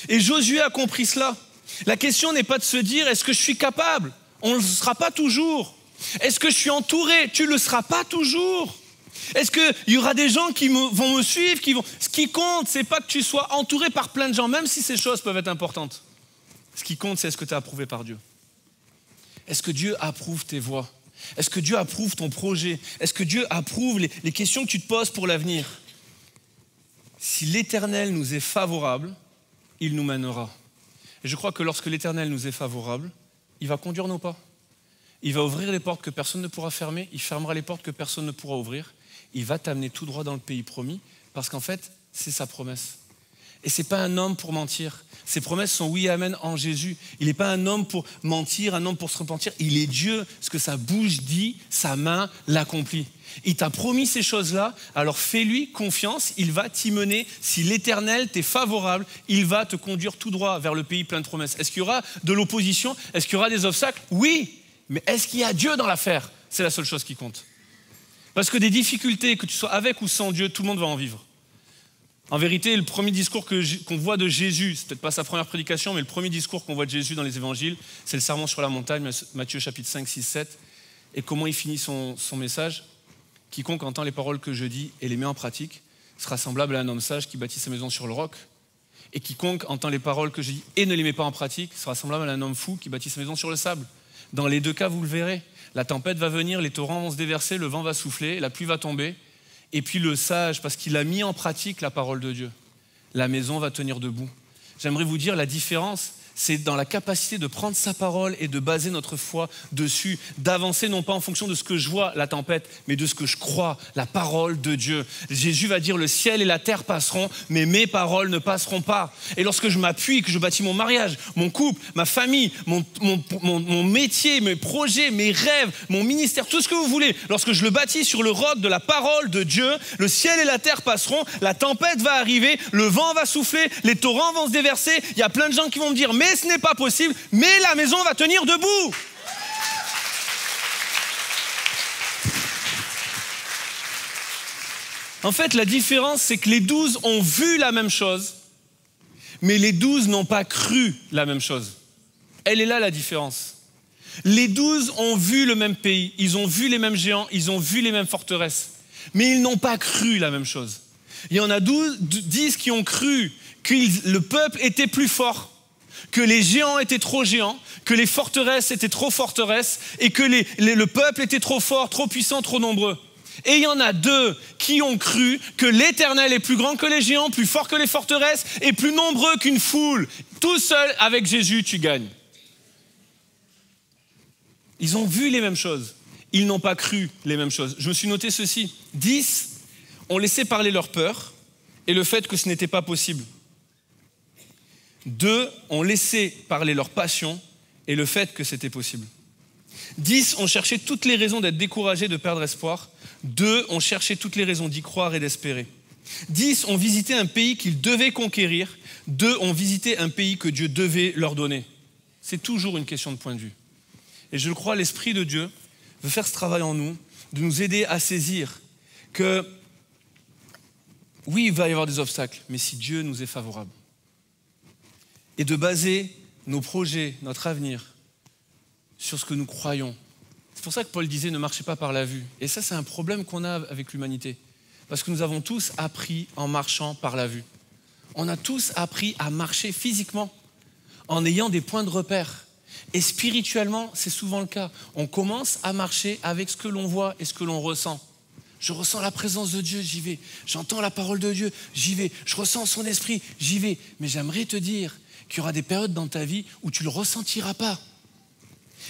Et Josué a compris cela. La question n'est pas de se dire, est-ce que je suis capable? On ne le sera pas toujours. Est-ce que je suis entouré? Tu ne le seras pas toujours. Est-ce qu'il y aura des gens qui vont me suivre? Ce qui compte, ce n'est pas que tu sois entouré par plein de gens, même si ces choses peuvent être importantes. Ce qui compte, c'est est-ce que tu es approuvé par Dieu? Est-ce que Dieu approuve tes voies? Est-ce que Dieu approuve ton projet? Est-ce que Dieu approuve les questions que tu te poses pour l'avenir? Si l'Éternel nous est favorable, il nous mènera. Et je crois que lorsque l'Éternel nous est favorable, il va conduire nos pas. Il va ouvrir les portes que personne ne pourra fermer, il fermera les portes que personne ne pourra ouvrir. Il va t'amener tout droit dans le pays promis, parce qu'en fait, c'est sa promesse. Et ce n'est pas un homme pour mentir. Ses promesses sont oui et amen en Jésus. Il n'est pas un homme pour mentir, un homme pour se repentir. Il est Dieu. Ce que sa bouche dit, sa main l'accomplit. Il t'a promis ces choses-là, alors fais-lui confiance, il va t'y mener. Si l'Éternel t'est favorable, il va te conduire tout droit vers le pays plein de promesses. Est-ce qu'il y aura de l'opposition? Est-ce qu'il y aura des obstacles? Oui, mais est-ce qu'il y a Dieu dans l'affaire? C'est la seule chose qui compte. Parce que des difficultés, que tu sois avec ou sans Dieu, tout le monde va en vivre. En vérité, le premier discours qu'on voit de Jésus, c'est peut-être pas sa première prédication, mais le premier discours qu'on voit de Jésus dans les évangiles, c'est le sermon sur la montagne, Matthieu chapitre 5, 6, 7. Et comment il finit son message? Quiconque entend les paroles que je dis et les met en pratique sera semblable à un homme sage qui bâtit sa maison sur le roc. Et quiconque entend les paroles que je dis et ne les met pas en pratique sera semblable à un homme fou qui bâtit sa maison sur le sable. Dans les deux cas, vous le verrez. La tempête va venir, les torrents vont se déverser, le vent va souffler, la pluie va tomber. Et puis le sage, parce qu'il a mis en pratique la parole de Dieu, la maison va tenir debout. J'aimerais vous dire la différence, c'est dans la capacité de prendre sa parole et de baser notre foi dessus, d'avancer non pas en fonction de ce que je vois, la tempête, mais de ce que je crois, la parole de Dieu. Jésus va dire, le ciel et la terre passeront, mais mes paroles ne passeront pas. Et lorsque je m'appuie, que je bâtis mon mariage, mon couple, ma famille, mon métier, mes projets, mes rêves, mon ministère, tout ce que vous voulez, lorsque je le bâtis sur le roc de la parole de Dieu, le ciel et la terre passeront, la tempête va arriver, le vent va souffler, les torrents vont se déverser, il y a plein de gens qui vont me dire, mais ce n'est pas possible, mais la maison va tenir debout. En fait, la différence, c'est que les 12 ont vu la même chose, mais les 12 n'ont pas cru la même chose. Elle est là la différence. Les 12 ont vu le même pays, ils ont vu les mêmes géants, ils ont vu les mêmes forteresses, mais ils n'ont pas cru la même chose. Il y en a 10 qui ont cru que le peuple était plus fort, que les géants étaient trop géants, que les forteresses étaient trop forteresses et que le peuple était trop fort, trop puissant, trop nombreux. Et il y en a 2 qui ont cru que l'Éternel est plus grand que les géants, plus fort que les forteresses et plus nombreux qu'une foule. Tout seul, avec Jésus, tu gagnes. Ils ont vu les mêmes choses. Ils n'ont pas cru les mêmes choses. Je me suis noté ceci. 10 ont laissé parler leur peur et le fait que ce n'était pas possible. 2 ont laissé parler leur passion et le fait que c'était possible. 10 ont cherché toutes les raisons d'être découragés, de perdre espoir. 2 ont cherché toutes les raisons d'y croire et d'espérer. 10 ont visité un pays qu'ils devaient conquérir. 2 ont visité un pays que Dieu devait leur donner. C'est toujours une question de point de vue. Et je le crois, l'Esprit de Dieu veut faire ce travail en nous, de nous aider à saisir que oui, il va y avoir des obstacles, mais si Dieu nous est favorable. Et de baser nos projets, notre avenir, sur ce que nous croyons. C'est pour ça que Paul disait « ne marchez pas par la vue ». Et ça, c'est un problème qu'on a avec l'humanité. Parce que nous avons tous appris en marchant par la vue. On a tous appris à marcher physiquement, en ayant des points de repère. Et spirituellement, c'est souvent le cas. On commence à marcher avec ce que l'on voit et ce que l'on ressent. Je ressens la présence de Dieu, j'y vais. J'entends la parole de Dieu, j'y vais. Je ressens son esprit, j'y vais. Mais j'aimerais te dire qu'il y aura des périodes dans ta vie où tu ne le ressentiras pas.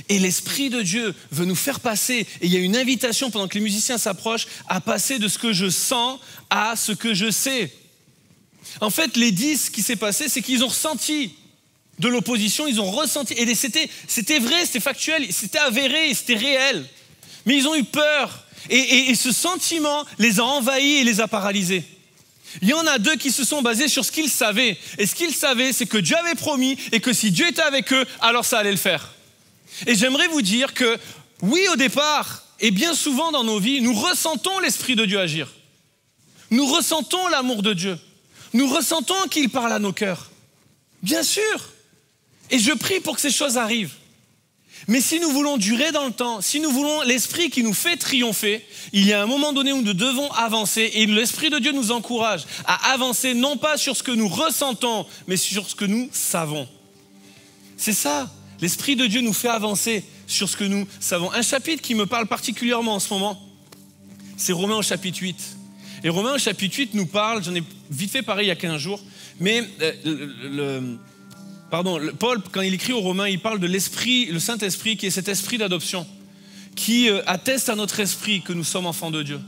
Et l'Esprit de Dieu veut nous faire passer, et il y a une invitation pendant que les musiciens s'approchent, à passer de ce que je sens à ce que je sais. En fait, les 10, ce qui s'est passé, c'est qu'ils ont ressenti de l'opposition, ils ont ressenti, et c'était vrai, c'était factuel, c'était avéré, c'était réel. Mais ils ont eu peur, et ce sentiment les a envahis et les a paralysés. Il y en a 2 qui se sont basés sur ce qu'ils savaient. Et ce qu'ils savaient, c'est que Dieu avait promis, et que si Dieu était avec eux, alors ça allait le faire. Et j'aimerais vous dire que, oui, au départ, et bien souvent dans nos vies, nous ressentons l'Esprit de Dieu agir. Nous ressentons l'amour de Dieu. Nous ressentons qu'il parle à nos cœurs. Bien sûr. Et je prie pour que ces choses arrivent. Mais si nous voulons durer dans le temps, si nous voulons l'Esprit qui nous fait triompher, il y a un moment donné où nous devons avancer, et l'Esprit de Dieu nous encourage à avancer non pas sur ce que nous ressentons, mais sur ce que nous savons. C'est ça. L'Esprit de Dieu nous fait avancer sur ce que nous savons. Un chapitre qui me parle particulièrement en ce moment, c'est Romains au chapitre 8. Et Romains au chapitre 8 nous parle, j'en ai vite fait pareil il y a 15 jours, mais Paul, quand il écrit aux Romains, il parle de l'Esprit, le Saint-Esprit, qui est cet esprit d'adoption, qui atteste à notre esprit que nous sommes enfants de Dieu.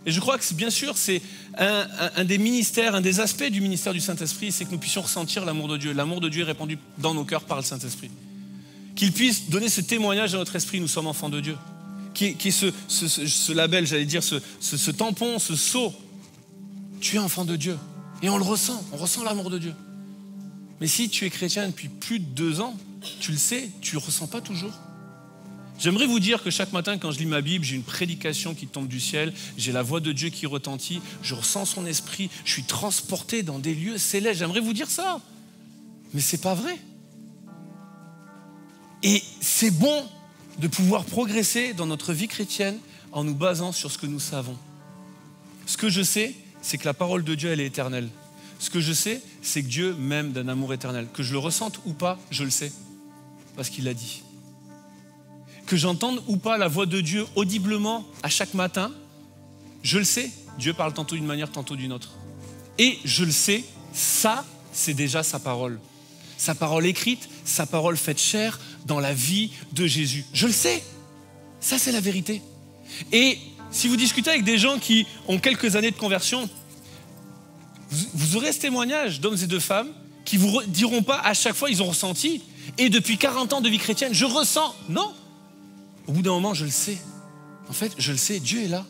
Et je crois que bien sûr, c'est un des ministères, un des aspects du ministère du Saint-Esprit, c'est que nous puissions ressentir l'amour de Dieu. L'amour de Dieu est répandu dans nos cœurs par le Saint-Esprit. Qu'il puisse donner ce témoignage à notre esprit, nous sommes enfants de Dieu. Qui est ce label, j'allais dire, ce tampon, ce sceau. Tu es enfant de Dieu. Et on ressent l'amour de Dieu. Mais si tu es chrétien depuis plus de 2 ans, tu le sais, tu ne le ressens pas toujours. J'aimerais vous dire que chaque matin, quand je lis ma Bible, j'ai une prédication qui tombe du ciel, j'ai la voix de Dieu qui retentit, je ressens son esprit, je suis transporté dans des lieux célestes. J'aimerais vous dire ça. Mais ce n'est pas vrai. Et c'est bon de pouvoir progresser dans notre vie chrétienne en nous basant sur ce que nous savons. Ce que je sais, c'est que la parole de Dieu, elle est éternelle. Ce que je sais, c'est que Dieu m'aime d'un amour éternel. Que je le ressente ou pas, je le sais, parce qu'il l'a dit. Que j'entende ou pas la voix de Dieu audiblement à chaque matin, je le sais. Dieu parle tantôt d'une manière, tantôt d'une autre. Et je le sais, ça, c'est déjà sa parole. Sa parole écrite, sa parole faite chair dans la vie de Jésus. Je le sais. Ça, c'est la vérité. Et si vous discutez avec des gens qui ont quelques années de conversion, vous aurez ce témoignage d'hommes et de femmes qui vous diront pas à chaque fois, ils ont ressenti. Et depuis 40 ans de vie chrétienne, je ressens. Non. Au bout d'un moment, je le sais. En fait, je le sais, Dieu est là.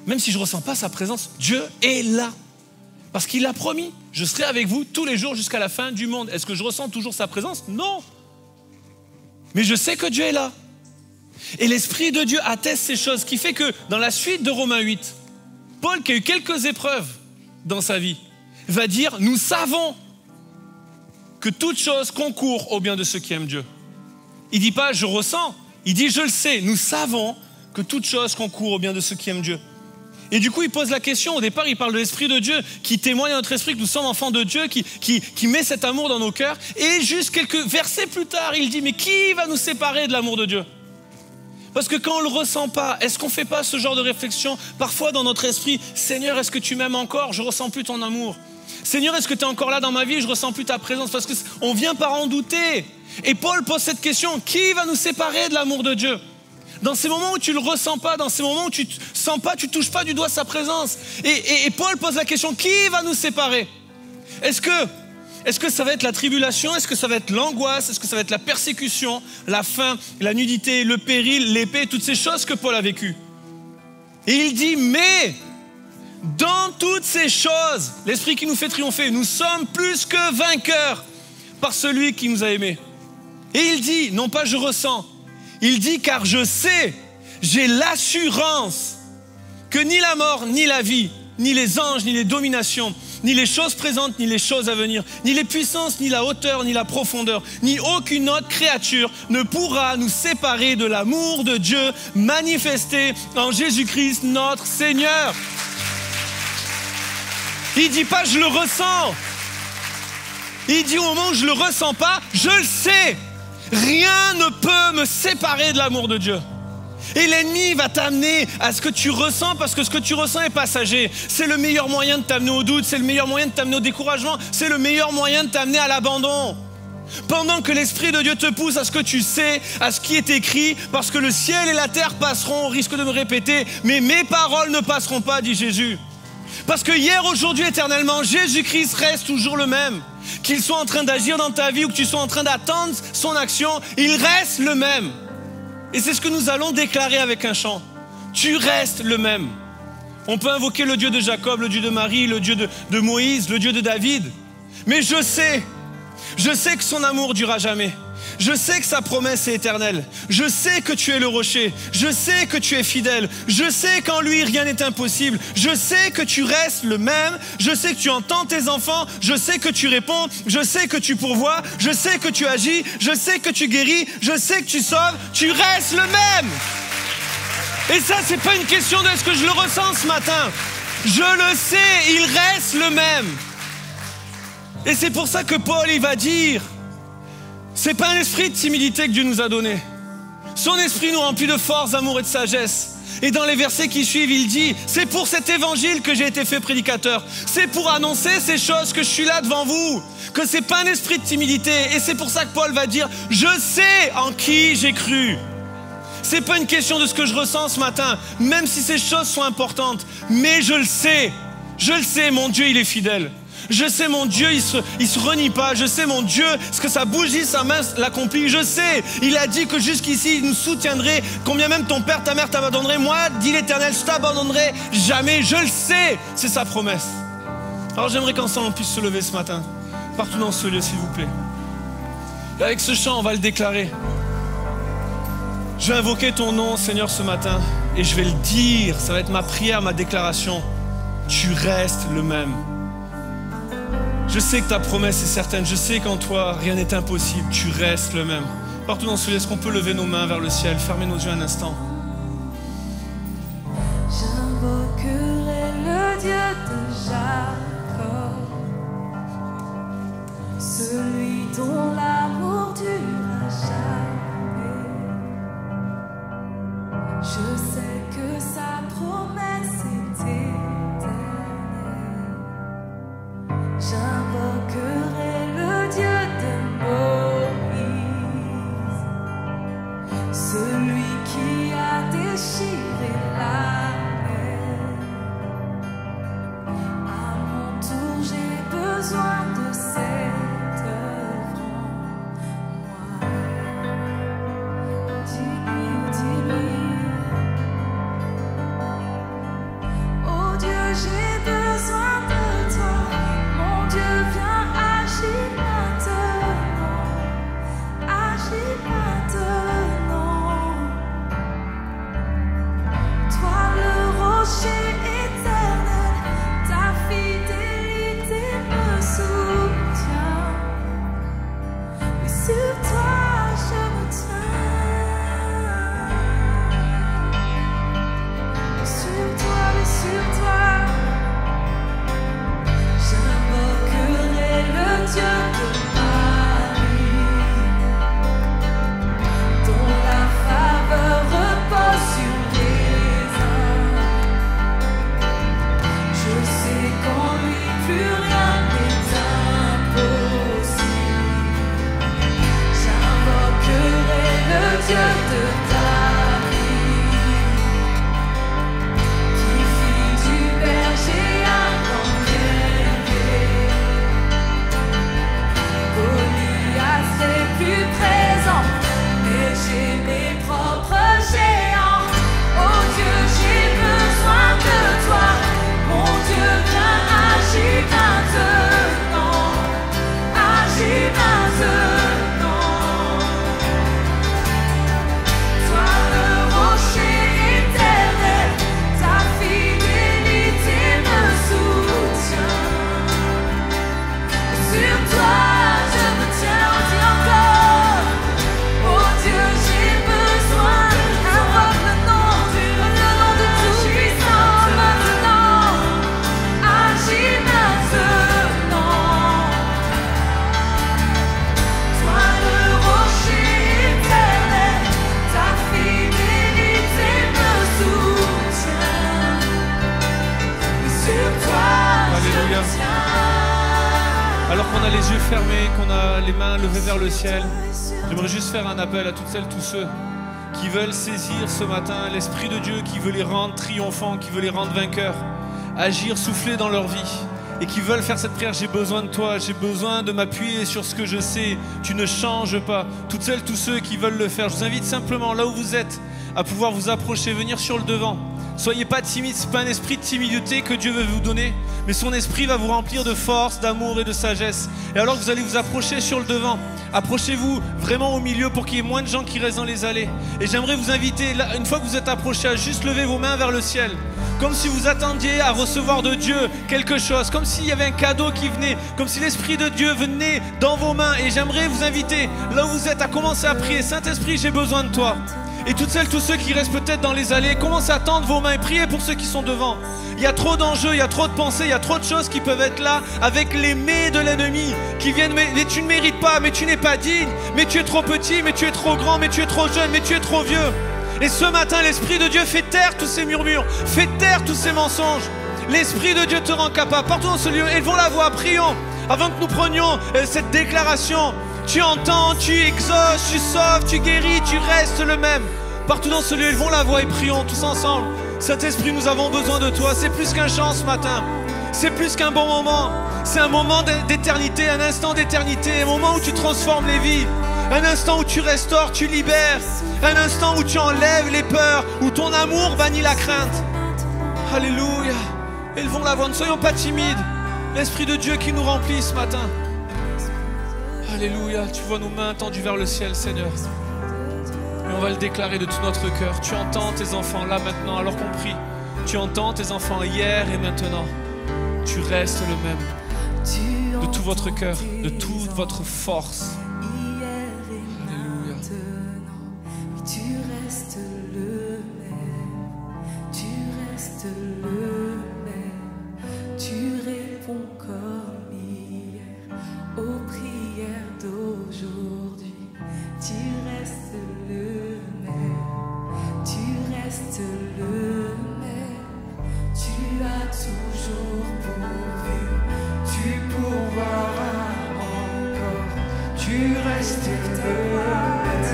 Même si je ne ressens pas sa présence, Dieu est là. Parce qu'il a promis, je serai avec vous tous les jours jusqu'à la fin du monde. Est-ce que je ressens toujours sa présence? Non. Mais je sais que Dieu est là. Et l'Esprit de Dieu atteste ces choses, qui fait que dans la suite de Romains 8, Paul, qui a eu quelques épreuves dans sa vie, va dire, nous savons que toute chose concourt au bien de ceux qui aiment Dieu. Il ne dit pas, je ressens. Il dit, je le sais, nous savons que toute chose concourt au bien de ceux qui aiment Dieu. Et du coup, il pose la question, au départ, il parle de l'Esprit de Dieu qui témoigne à notre esprit que nous sommes enfants de Dieu, qui met cet amour dans nos cœurs. Et juste quelques versets plus tard, il dit, mais qui va nous séparer de l'amour de Dieu? Parce que quand on ne le ressent pas, est-ce qu'on ne fait pas ce genre de réflexion parfois dans notre esprit? Seigneur, est-ce que tu m'aimes encore? Je ne ressens plus ton amour. Seigneur, est-ce que tu es encore là dans ma vie? Je ne ressens plus ta présence. Parce qu'on vient par en douter. Et Paul pose cette question, qui va nous séparer de l'amour de Dieu? Dans ces moments où tu ne le ressens pas, dans ces moments où tu ne sens pas, tu ne touches pas du doigt sa présence. Et Paul pose la question, qui va nous séparer? Est-ce que ça va être la tribulation? Est-ce que ça va être l'angoisse? Est-ce que ça va être la persécution, la faim, la nudité, le péril, l'épée, toutes ces choses que Paul a vécues? Et il dit, mais dans toutes ces choses, l'Esprit qui nous fait triompher, nous sommes plus que vainqueurs par celui qui nous a aimés. Et il dit, non pas je ressens, il dit car je sais, j'ai l'assurance que ni la mort, ni la vie, ni les anges, ni les dominations, ni les choses présentes, ni les choses à venir, ni les puissances, ni la hauteur, ni la profondeur, ni aucune autre créature ne pourra nous séparer de l'amour de Dieu manifesté en Jésus-Christ notre Seigneur. Il dit pas je le ressens. Il dit au moment où je le ressens pas, je le sais. Rien ne peut me séparer de l'amour de Dieu. Et l'ennemi va t'amener à ce que tu ressens, parce que ce que tu ressens est passager. C'est le meilleur moyen de t'amener au doute, c'est le meilleur moyen de t'amener au découragement, c'est le meilleur moyen de t'amener à l'abandon. Pendant que l'Esprit de Dieu te pousse à ce que tu sais, à ce qui est écrit, parce que le ciel et la terre passeront, on risque de me répéter, mais mes paroles ne passeront pas, dit Jésus. Parce que hier, aujourd'hui, éternellement, Jésus-Christ reste toujours le même. Qu'il soit en train d'agir dans ta vie ou que tu sois en train d'attendre son action, il reste le même. Et c'est ce que nous allons déclarer avec un chant. Tu restes le même. On peut invoquer le Dieu de Jacob, le Dieu de Marie, le Dieu de Moïse, le Dieu de David. Mais je sais que son amour durera jamais. Je sais que sa promesse est éternelle. Je sais que tu es le rocher. Je sais que tu es fidèle. Je sais qu'en lui, rien n'est impossible. Je sais que tu restes le même. Je sais que tu entends tes enfants. Je sais que tu réponds. Je sais que tu pourvois. Je sais que tu agis. Je sais que tu guéris. Je sais que tu sauves. Tu restes le même. Et ça, c'est pas une question de est-ce que je le ressens ce matin. Je le sais, il reste le même. Et c'est pour ça que Paul, il va dire, c'est pas un esprit de timidité que Dieu nous a donné. Son esprit nous remplit de force, d'amour et de sagesse. Et dans les versets qui suivent, il dit, c'est pour cet évangile que j'ai été fait prédicateur. C'est pour annoncer ces choses que je suis là devant vous. Que c'est pas un esprit de timidité. Et c'est pour ça que Paul va dire, je sais en qui j'ai cru. C'est pas une question de ce que je ressens ce matin, même si ces choses sont importantes. Mais je le sais, mon Dieu, il est fidèle. Je sais, mon Dieu, il se renie pas. Je sais, mon Dieu, ce que sa bougie, sa main l'accomplit. Je sais, il a dit que jusqu'ici, il nous soutiendrait. Combien même ton père, ta mère t'abandonnerait. Moi, dit l'Éternel, je t'abandonnerai jamais. Je le sais, c'est sa promesse. Alors j'aimerais qu'ensemble on puisse se lever ce matin, partout dans ce lieu, s'il vous plaît. Et avec ce chant, on va le déclarer. Je vais invoquer ton nom, Seigneur, ce matin, et je vais le dire. Ça va être ma prière, ma déclaration. Tu restes le même. Je sais que ta promesse est certaine. Je sais qu'en toi, rien n'est impossible. Tu restes le même. Partout dans ce lieu, est-ce qu'on peut lever nos mains vers le ciel, fermer nos yeux un instant? J'invoquerai le Dieu de Jacob, celui dont l'amour dure jamais. Je sais que sa promesse est éternelle. J'invoquerai le Dieu de Moïse, celui qui a déchiré la mer. À mon tour, j'ai besoin de cette œuvre en moi. Dis-lui, dis-lui. Oh Dieu, j'ai besoin de toi. Mon Dieu, viens agir maintenant. Agis maintenant. Toi le rocher éternel, ta fidélité me soutient. Et sur toi je me tiens. Sur toi. J'invoquerai le Dieu de Marie, dont la faveur repose sur les uns. Je sais qu'en lui plus rien n'est impossible. J'invoquerai le Dieu de David, qui fit du berger un grand guerrier. Alors qu'on a les yeux fermés, qu'on a les mains levées vers le ciel, j'aimerais juste faire un appel à toutes celles, tous ceux qui veulent saisir ce matin l'Esprit de Dieu, qui veut les rendre triomphants, qui veut les rendre vainqueurs, agir, souffler dans leur vie, et qui veulent faire cette prière. J'ai besoin de toi, j'ai besoin de m'appuyer sur ce que je sais, tu ne changes pas. Toutes celles, tous ceux qui veulent le faire, je vous invite simplement, là où vous êtes, à pouvoir vous approcher, venir sur le devant. Soyez pas timides, ce n'est pas un esprit de timidité que Dieu veut vous donner, mais son esprit va vous remplir de force, d'amour et de sagesse. Et alors que vous allez vous approcher sur le devant, approchez-vous vraiment au milieu pour qu'il y ait moins de gens qui restent dans les allées. Et j'aimerais vous inviter, là, une fois que vous êtes approchés, à juste lever vos mains vers le ciel, comme si vous attendiez à recevoir de Dieu quelque chose, comme s'il y avait un cadeau qui venait, comme si l'Esprit de Dieu venait dans vos mains. Et j'aimerais vous inviter, là où vous êtes, à commencer à prier. Saint-Esprit, j'ai besoin de toi. Et toutes celles, tous ceux qui restent peut-être dans les allées, commencez à tendre vos mains et priez pour ceux qui sont devant. Il y a trop d'enjeux, il y a trop de pensées, il y a trop de choses qui peuvent être là avec les mais de l'ennemi qui viennent, mais tu ne mérites pas, mais tu n'es pas digne, mais tu es trop petit, mais tu es trop grand, mais tu es trop jeune, mais tu es trop vieux. Et ce matin, l'Esprit de Dieu fait taire tous ces murmures, fait taire tous ces mensonges. L'Esprit de Dieu te rend capable. Partout dans ce lieu, élevons la voix, prions, avant que nous prenions cette déclaration. Tu entends, tu exauces, tu sauves, tu guéris, tu restes le même. Partout dans ce lieu, élevons la voix et prions tous ensemble. Saint-Esprit, nous avons besoin de toi. C'est plus qu'un chant ce matin. C'est plus qu'un bon moment. C'est un moment d'éternité, un instant d'éternité, un moment où tu transformes les vies. Un instant où tu restaures, tu libères. Un instant où tu enlèves les peurs, où ton amour bannit la crainte. Alléluia. Élevons la voix, ne soyons pas timides. L'Esprit de Dieu qui nous remplit ce matin. Alléluia, tu vois nos mains tendues vers le ciel, Seigneur. Et on va le déclarer de tout notre cœur. Tu entends tes enfants là maintenant, alors qu'on prie. Tu entends tes enfants hier et maintenant. Tu restes le même. De tout votre cœur, de toute votre force. Alléluia. Tu restes le même. Tu restes le même. Tu réponds comme hier aux prières d'aujourd'hui. Tu restes le même. Tu restes le même. Tu as toujours pourvu. Tu pourvoiras encore. Tu restes le même.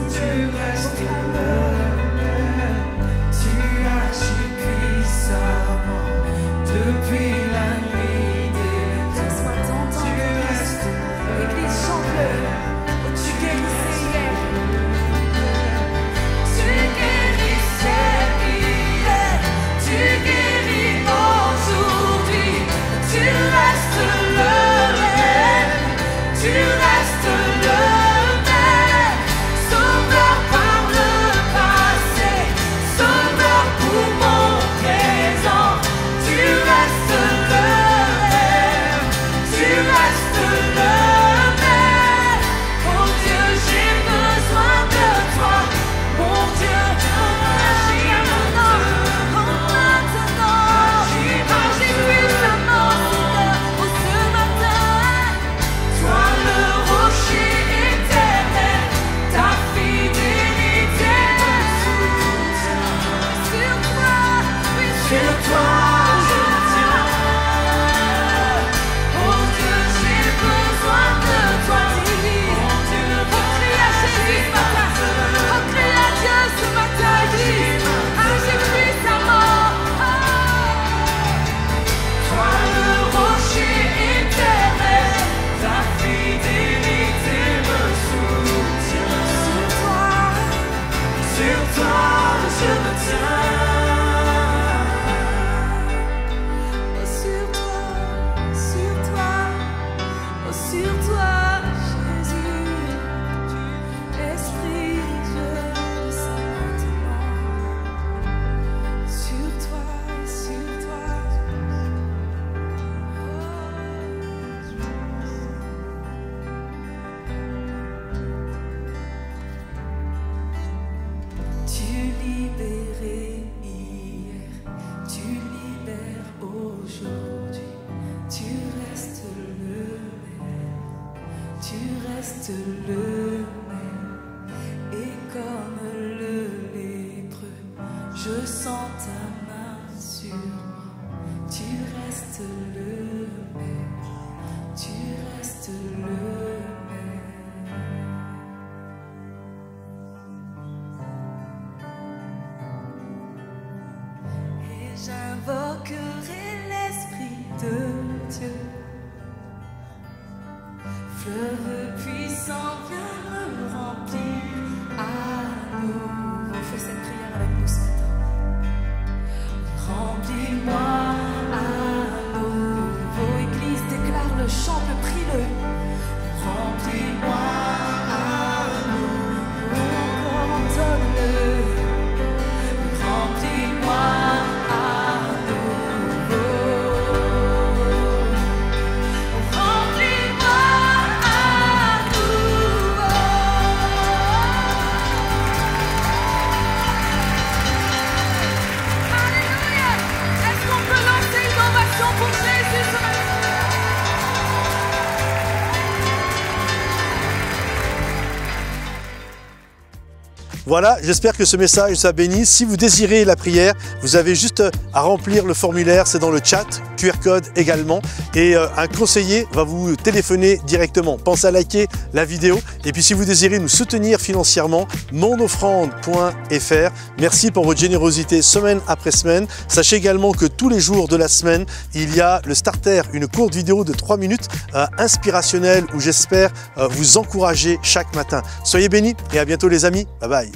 Tu restes le même. Tu agis puissamment depuis la nuit des temps. Tu restes l'Église chante-le. Tu guérissais hier. Tu guérissais hier. Tu guéris aujourd'hui. Tu restes le même. Tu restes le même. Sauveur par le passé. Sauveur pour mon présent. Tu restes le même. Tu restes le même. Oh Dieu, j'ai besoin de toi. Mon Dieu, agis maintenant. Agis puissamment, Seigneur, oh ce matin. Toi le rocher éternel, ta fidélité me soutient. Sur toi, oui, sur toi je tiens. Oh Dieu, j'ai besoin de toi. Mon Dieu, crie à Jésus ce matin. Crie à Dieu ce matin, Église. Agis puissamment. Toi le rocher éternel, ta fidélité me soutient. Sur toi je me tiens. Oh sur toi, oh sur toi, Jésus. Esprit, je le sens maintenant. Sur toi, sur toi. Tu libérais hier, tu libères aujourd'hui. Tu restes le même, tu restes le même. Et comme le lépreux, je sens ta main sur moi. Tu restes le même, tu cœur est l'Esprit de Dieu. Fleuve puissant, viens me remplir à nouveau. Fais cette prière avec nous ce matin. Remplis-moi à nouveau. Église, déclare le chant, prie-le. Remplis-moi à nouveau. Donne-le. Remplis-moi à nouveau. Remplis-moi à nouveau. Alléluia. Est-ce qu'on peut lancer une ovation pour Jésus ce matin? Voilà, j'espère que ce message vous a béni. Si vous désirez la prière, vous avez juste à remplir le formulaire, c'est dans le chat, QR code également. Et un conseiller va vous téléphoner directement. Pensez à liker la vidéo. Et puis si vous désirez nous soutenir financièrement, monofrande.fr. Merci pour votre générosité semaine après semaine. Sachez également que tous les jours de la semaine, il y a le starter, une courte vidéo de 3 minutes inspirationnelle où j'espère vous encourager chaque matin. Soyez bénis et à bientôt les amis. Bye bye.